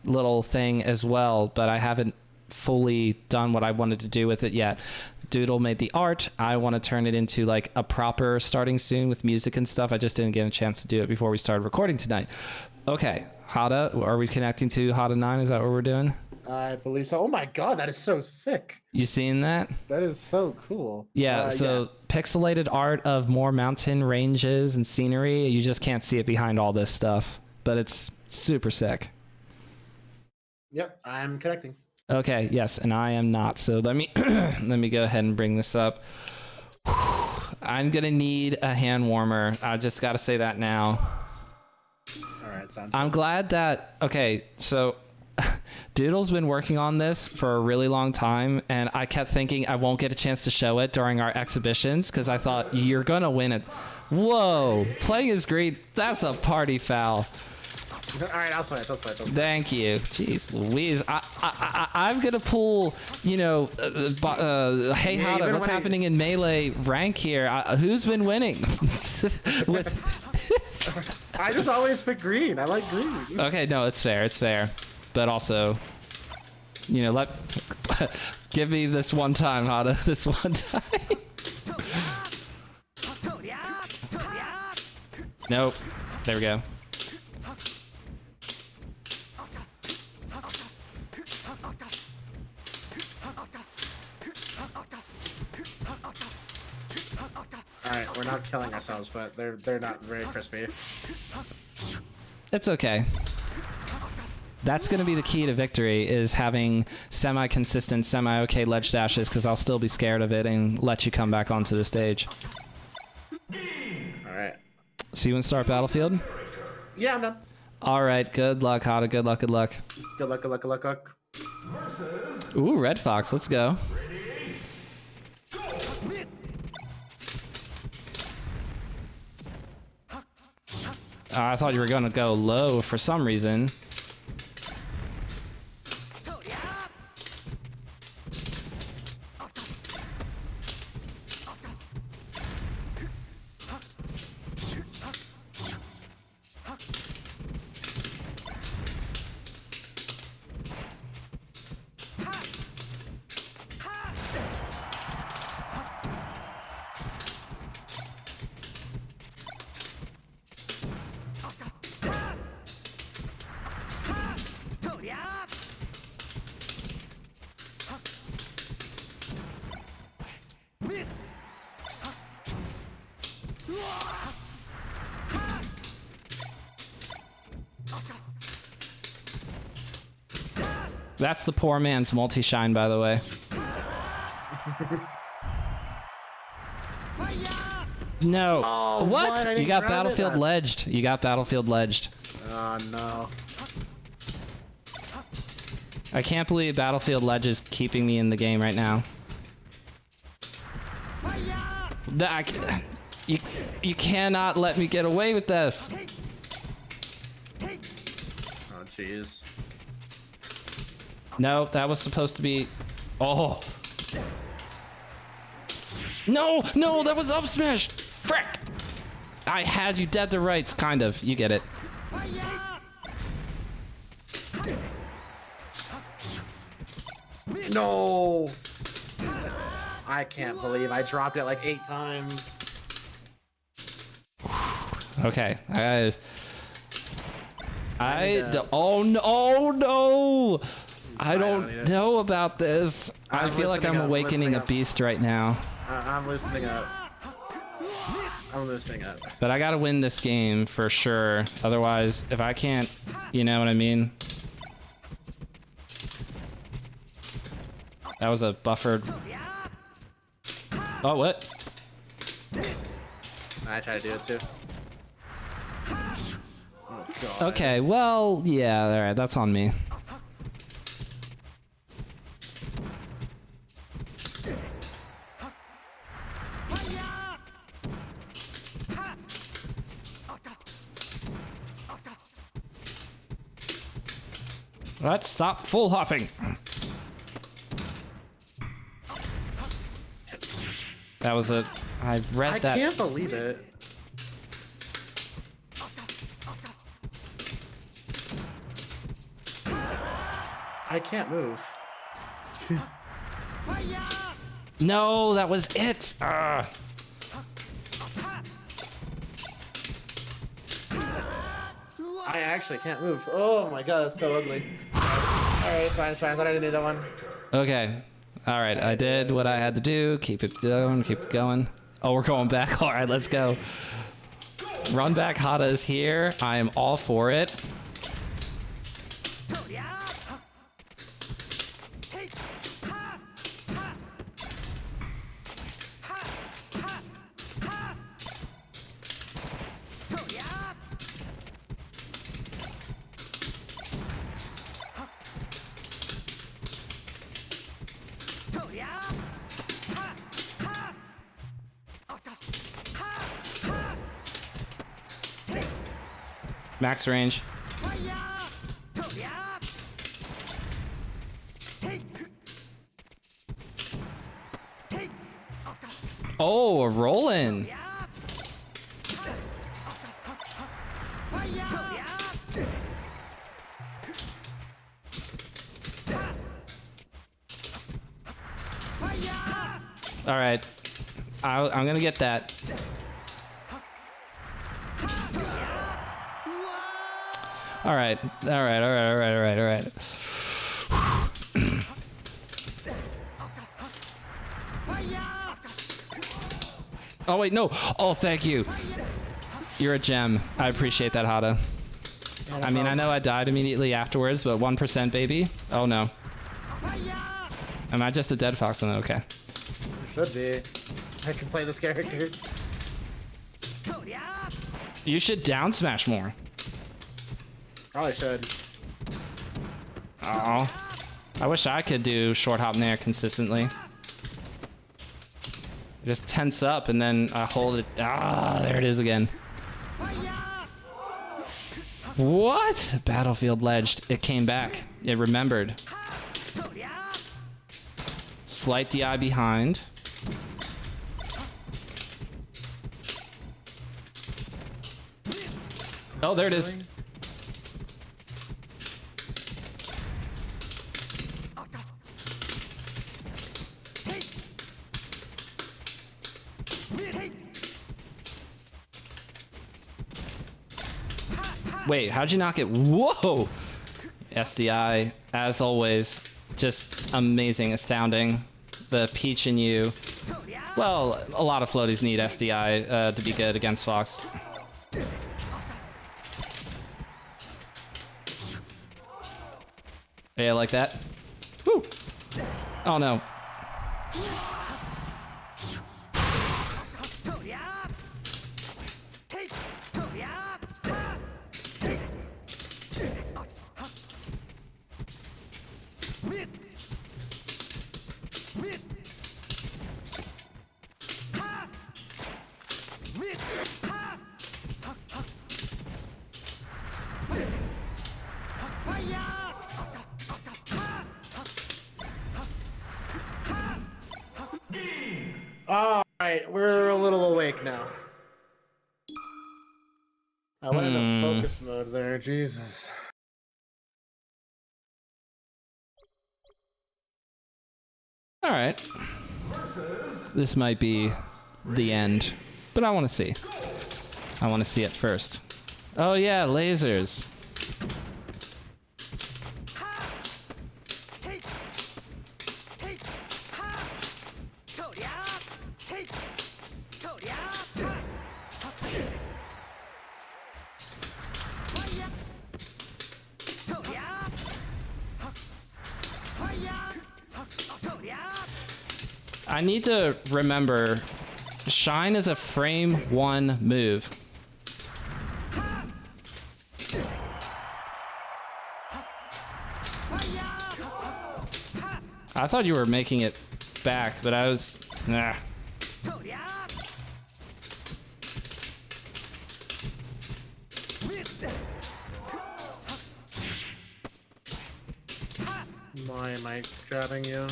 little thing as well, but I haven't fully done what I wanted to do with it yet. Doodle made the art. I want to turn it into like a proper starting soon with music and stuff. I just didn't get a chance to do it before we started recording tonight. Okay, Hada, are we connecting to Hada 9? Is that what we're doing? I believe so. Oh my god, that is so sick. You seen that? That is so cool. Yeah, so pixelated art of more mountain ranges and scenery. You just can't see it behind all this stuff, but it's super sick. Yep, I'm connecting. Okay, yes, and I am not. So let me let me go ahead and bring this up. I'm gonna need a hand warmer. I just gotta say that now. All right, sounds I'm glad that, okay, so Doodle's been working on this for a really long time, and I kept thinking I won't get a chance to show it during our exhibitions because I thought you're gonna win it. Whoa, playing is great. That's a party foul. All right, I'll switch. Thank you. Jeez Louise. I'm gonna pull, you know, hey Hada, what's happening in Melee rank here? Who's been winning? I just always pick green. I like green. Okay, no, it's fair. But also, you know, give me this one time, Hada. This one time. Nope. There we go. All right, we're not killing ourselves, but they're not very crispy. It's okay. That's going to be the key to victory, is having semi-consistent, semi-okay ledge dashes, because I'll still be scared of it and let you come back onto the stage. All right. So you want to start Battlefield? Yeah, I'm done. All right. Good luck, Hada. Good luck. Good luck. Ooh, Red Fox. Let's go. I thought you were going to go low for some reason. That's the poor man's multi-shine, by the way. No. Oh, what? You got Battlefield ledged. You got Battlefield ledged. Oh, no. I can't believe Battlefield ledge is keeping me in the game right now. You cannot let me get away with this. Oh, jeez. No, that was supposed to be... Oh. No, that was up smash. Frick. I had you dead to rights, kind of. You get it. No. I can't believe I dropped it like 8 times. Okay. Oh no. I don't know about this. I feel like I'm awakening a beast right now. I'm loosening up. But I gotta win this game for sure. Otherwise, if I can't, you know what I mean? That was a buffered... Oh, what? I try to do it too. Oh, God. Okay, well, yeah, alright, that's on me. Let's stop full hopping. That was a... I read that... I can't believe it. I can't move. No, that was it. Ugh. I actually can't move. Oh my god, that's so ugly. All right, it's fine, it's fine. I thought I didn't need that one. Okay. All right, I did what I had to do. Keep it going, keep it going. Oh, we're going back. All right, let's go. Run back Hada is here. I am all for it. Max range. Oh, a roll-in. All right, I'm gonna get that. All right. Oh wait, no. Oh, thank you. You're a gem. I appreciate that, Hada. I mean, I know I died immediately afterwards, but 1%, baby. Oh no. Am I just a dead fox? Oh, okay. Should be. I can play this character. You should down smash more. Probably should. Oh, I wish I could do short hop nair consistently. Just tense up and then I hold it. Ah, there it is again. What? Battlefield ledged. It came back. It remembered. Slight DI behind. Oh, there it is. Wait, how'd you knock it? Whoa! SDI, as always, just amazing, astounding. The Peach in you. Well, a lot of floaties need SDI to be good against Fox. Yeah, like that. Woo! Oh no. All right, we're a little awake now. I went into focus mode there, Jesus. All right. This might be the end, but I want to see. I want to see it first. Oh yeah, lasers. I need to remember, Shine is a frame 1 move. I thought you were making it back, but I was... Nah. Why am I grabbing you?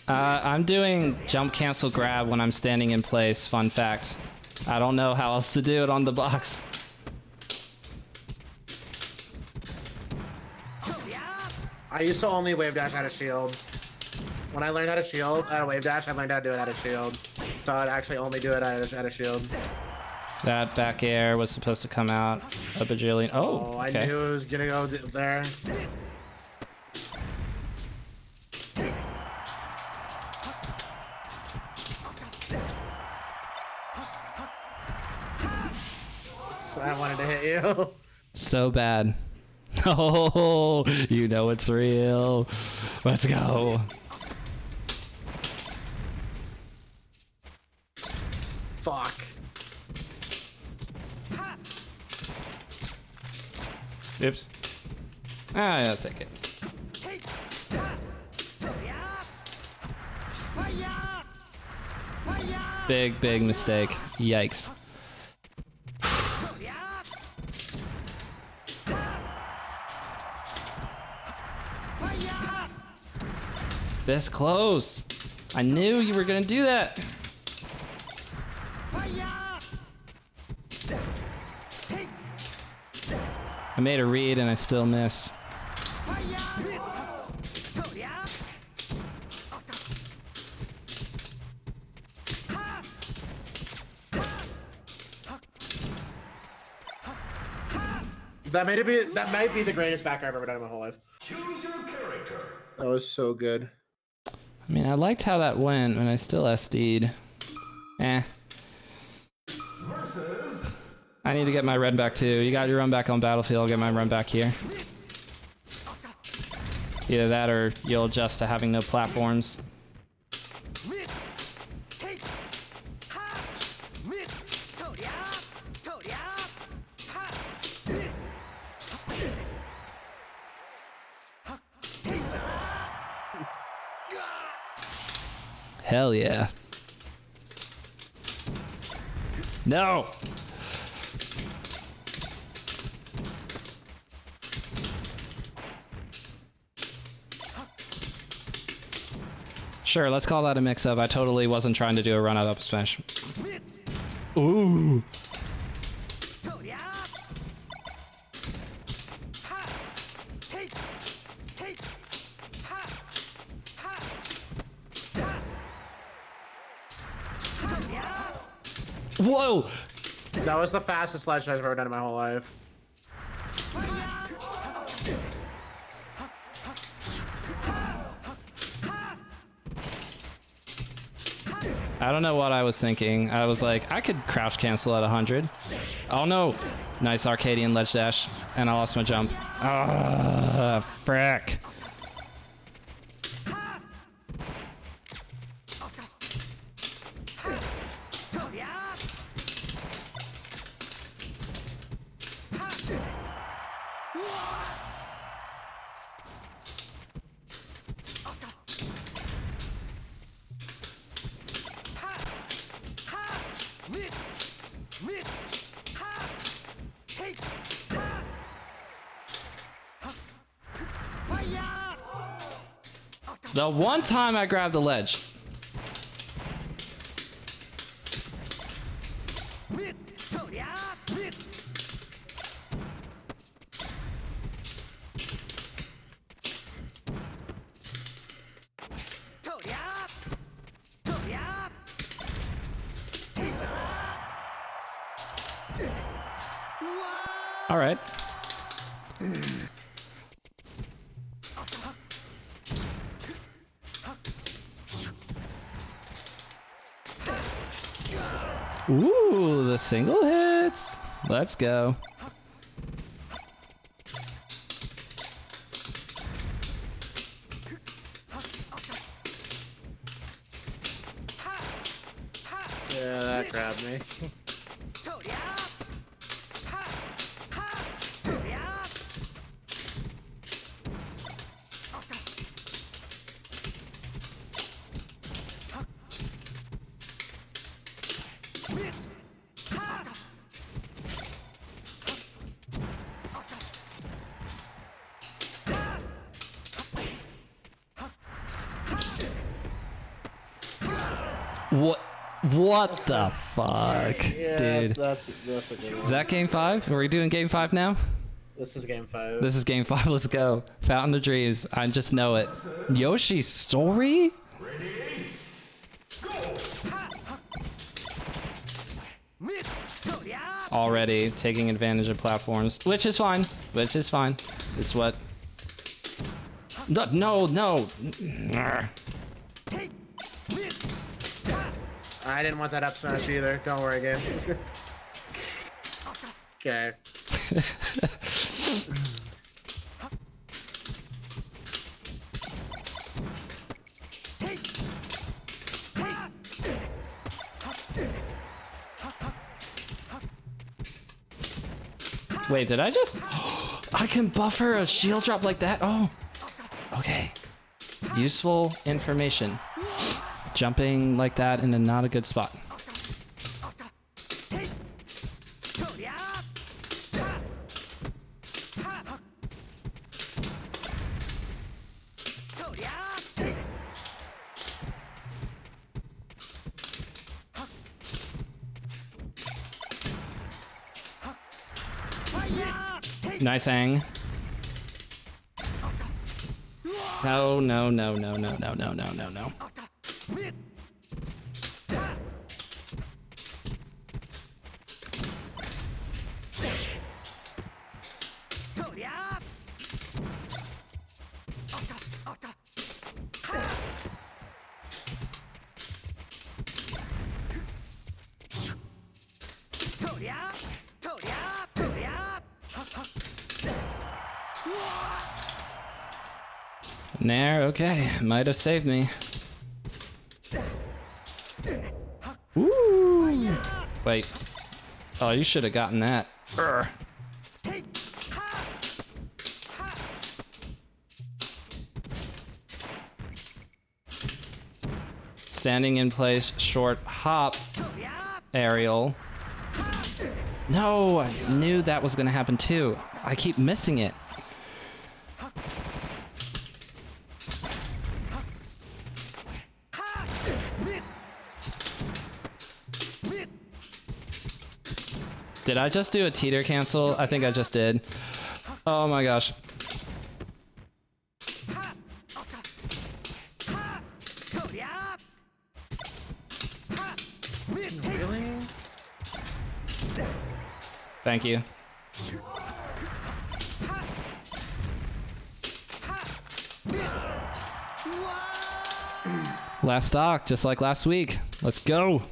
I'm doing jump cancel grab when I'm standing in place. Fun fact. I don't know how else to do it on the box. I used to only wave dash out of shield. When I learned how to shield out of wave dash, I learned how to do it out of shield. So I'd actually only do it out of shield. That back air was supposed to come out a bajillion. Oh, okay. I knew it was gonna go there. So I wanted to hit you. So bad. Oh, you know it's real. Let's go. Fuck. Oops. I'll take it. Big mistake. Yikes. This close. I knew you were gonna do that. I made a read and I still miss. That might be the greatest back I've ever done in my whole life. Choose your character. That was so good. I mean, I liked how that went, and I still SD'd. Eh. Versus I need to get my red back too. You got your run back on battlefield, I'll get my run back here. Either that or you'll adjust to having no platforms. Hell yeah. No! Sure, let's call that a mix-up. I totally wasn't trying to do a run-out up smash. Ooh! Whoa! That was the fastest sledge I've ever done in my whole life. I don't know what I was thinking. I was like, I could crouch cancel at 100. Oh no! Nice Arcadian ledge dash, and I lost my jump. Ah, frick. The one time I grabbed the ledge. All right. Ooh, the single hits. Let's go. Yeah, that grabbed me. What? What the fuck, Yeah, dude? that's a good one. Is that game 5? Are we doing game 5 now? This is game 5. This is game 5. Let's go. Fountain of Dreams. I just know it. Yoshi's Story? Already taking advantage of platforms, which is fine. Which is fine. It's what. No. I didn't want that up smash either. Don't worry, game. Okay. Wait, did I just? I can buffer a shield drop like that? Oh. Okay. Useful information. Jumping like that in a not a good spot. Nice hang. No. Nair, okay. Might have saved me. Woo! Wait. Oh, you should have gotten that. Urgh. Standing in place, short hop, aerial. No, I knew that was gonna happen too. I keep missing it. Did I just do a teeter cancel? I think I just did. Oh my gosh. Really? Thank you. Last stock, just like last week. Let's go.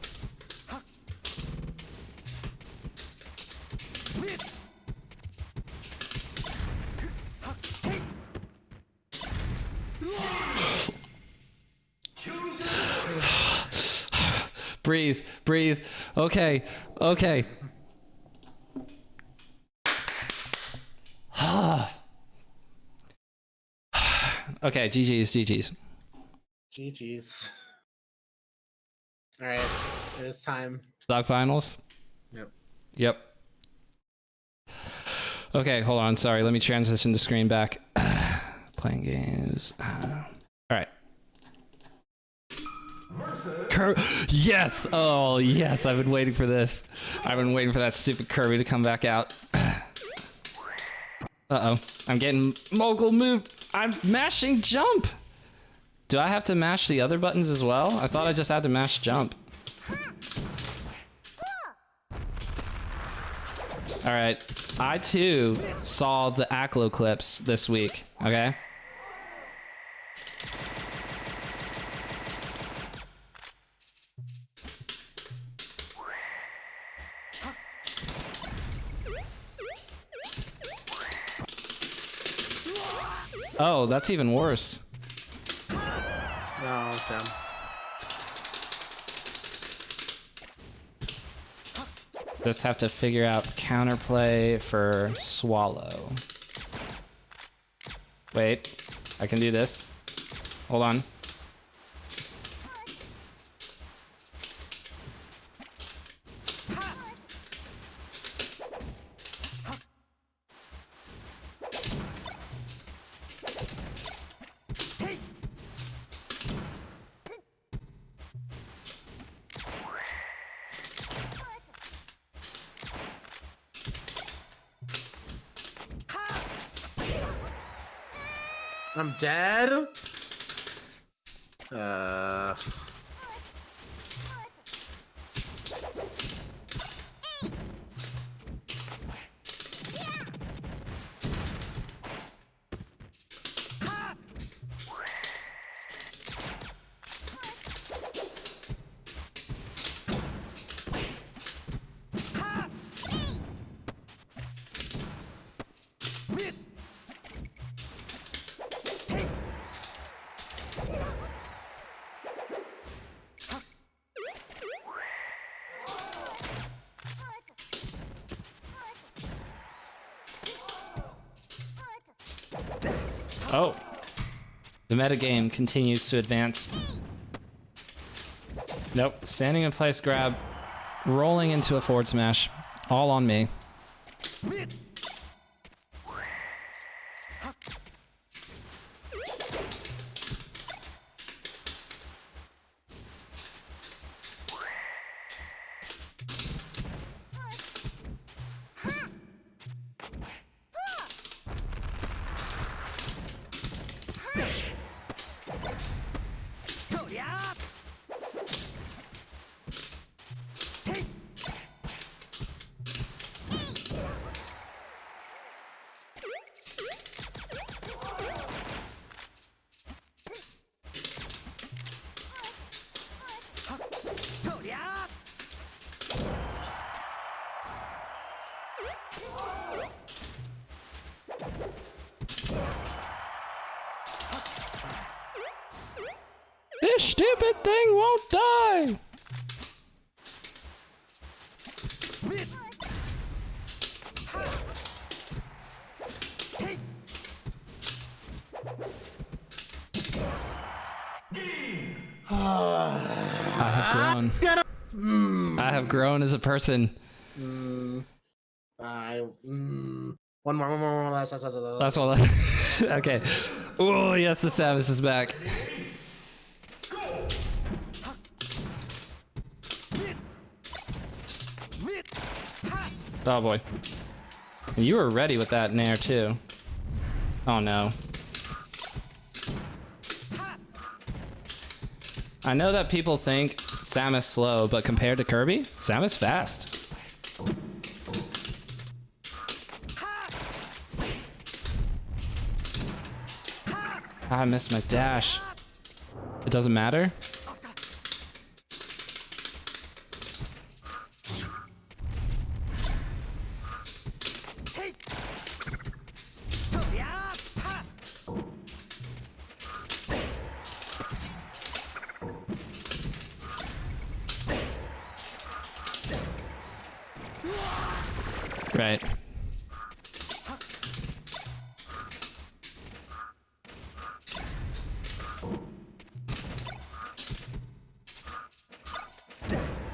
Breathe, breathe. Okay, okay. Okay, GG's. GG's. All right, it is time. Stock finals? Yep. Okay, hold on. Sorry, let me transition the screen back. Playing games. All right. Yes! Oh, yes, I've been waiting for this. I've been waiting for that stupid Kirby to come back out. Uh-oh. I'm getting mogul moved. I'm mashing jump. Do I have to mash the other buttons as well? I thought I just had to mash jump. All right. I, too, saw the Aklo clips this week, okay? Oh, that's even worse. Oh, okay. Just have to figure out counterplay for swallow. Wait, I can do this. Hold on. I'm dead. Oh. The metagame continues to advance. Nope. Standing in place grab. Rolling into a forward smash. All on me. This stupid thing won't die! I have grown. I have grown as a person. One more. That's all. Okay. Oh yes, the Samus is back. Oh boy. You were ready with that nair too. Oh no. I know that people think Samus slow, but compared to Kirby, Samus fast. I missed my dash. It doesn't matter? Right.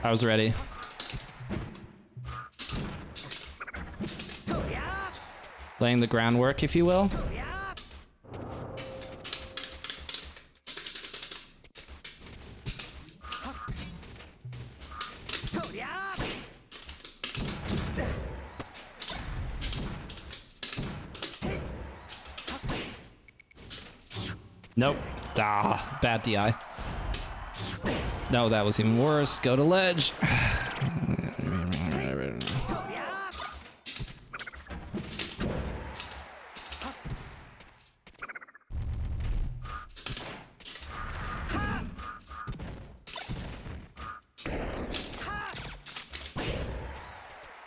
I was ready. Laying the groundwork, if you will. Nope. Ah, bad DI. No, that was even worse. Go to ledge.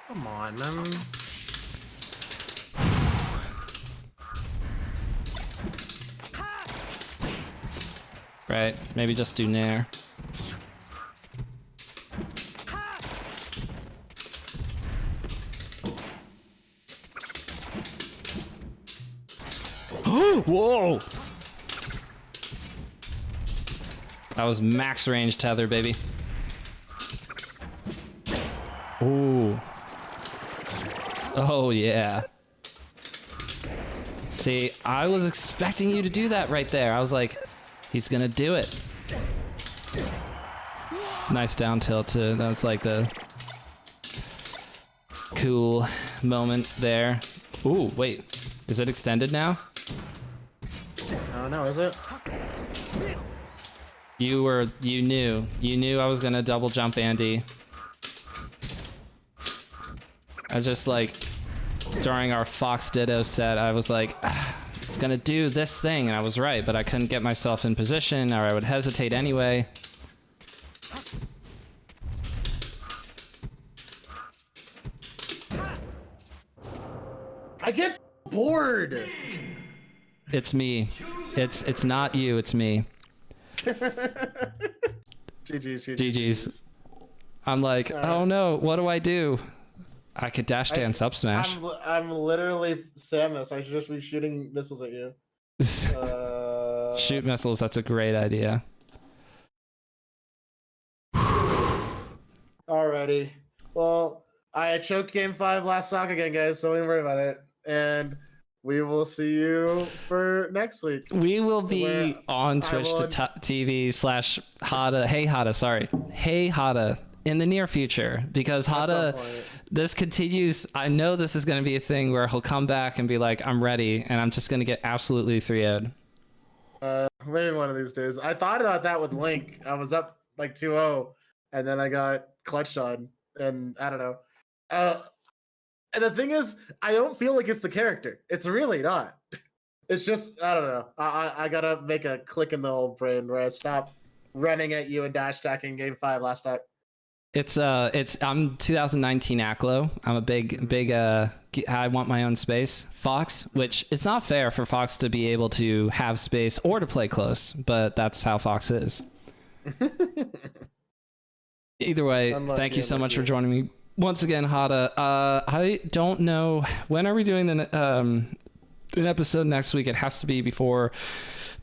Come on, man. Right, maybe just do nair. Whoa! That was max range tether, baby. Ooh. Oh, yeah. See, I was expecting you to do that right there. I was like, he's gonna do it. Nice down tilt too. That was like the cool moment there. Ooh, wait. Is it extended now? Oh no, is it? You knew I was gonna double jump Andy. I just like, during our Fox Ditto set, I was like, it's gonna do this thing, and I was right, but I couldn't get myself in position, or I would hesitate anyway. I get bored. It's me. It's not you, it's me. GG's. I'm like, oh no, what do I do? I could dash dance up smash. I'm literally Samus. I should just be shooting missiles at you. Shoot missiles, that's a great idea. Alrighty. Well, I choked game 5 last stock again, guys, so don't worry about it. And we will see you for next week. We will be on Twitch TV / Hada. Hey Hada, sorry. Hey Hada. In the near future, because Hada, this continues. I know this is going to be a thing where he'll come back and be like, I'm ready, and I'm just going to get absolutely 3-0'd. Maybe one of these days. I thought about that with Link. I was up like 2-0, and then I got clutched on, and I don't know. And the thing is, I don't feel like it's the character. It's really not. It's just, I don't know. I gotta make a click in the old brain where I stop running at you and dash attacking game 5 last time. I'm 2019 Aklo. I'm a big I want my own space Fox, which it's not fair for Fox to be able to have space or to play close, but that's how Fox is. Either way, thank you so much for joining me once again, Hada. I don't know, when are we doing an episode next week? It has to be before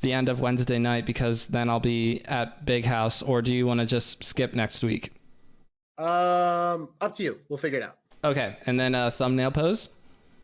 the end of Wednesday night, because then I'll be at Big House, or do you want to just skip next week? Up to you. We'll figure it out. Okay, and then thumbnail pose.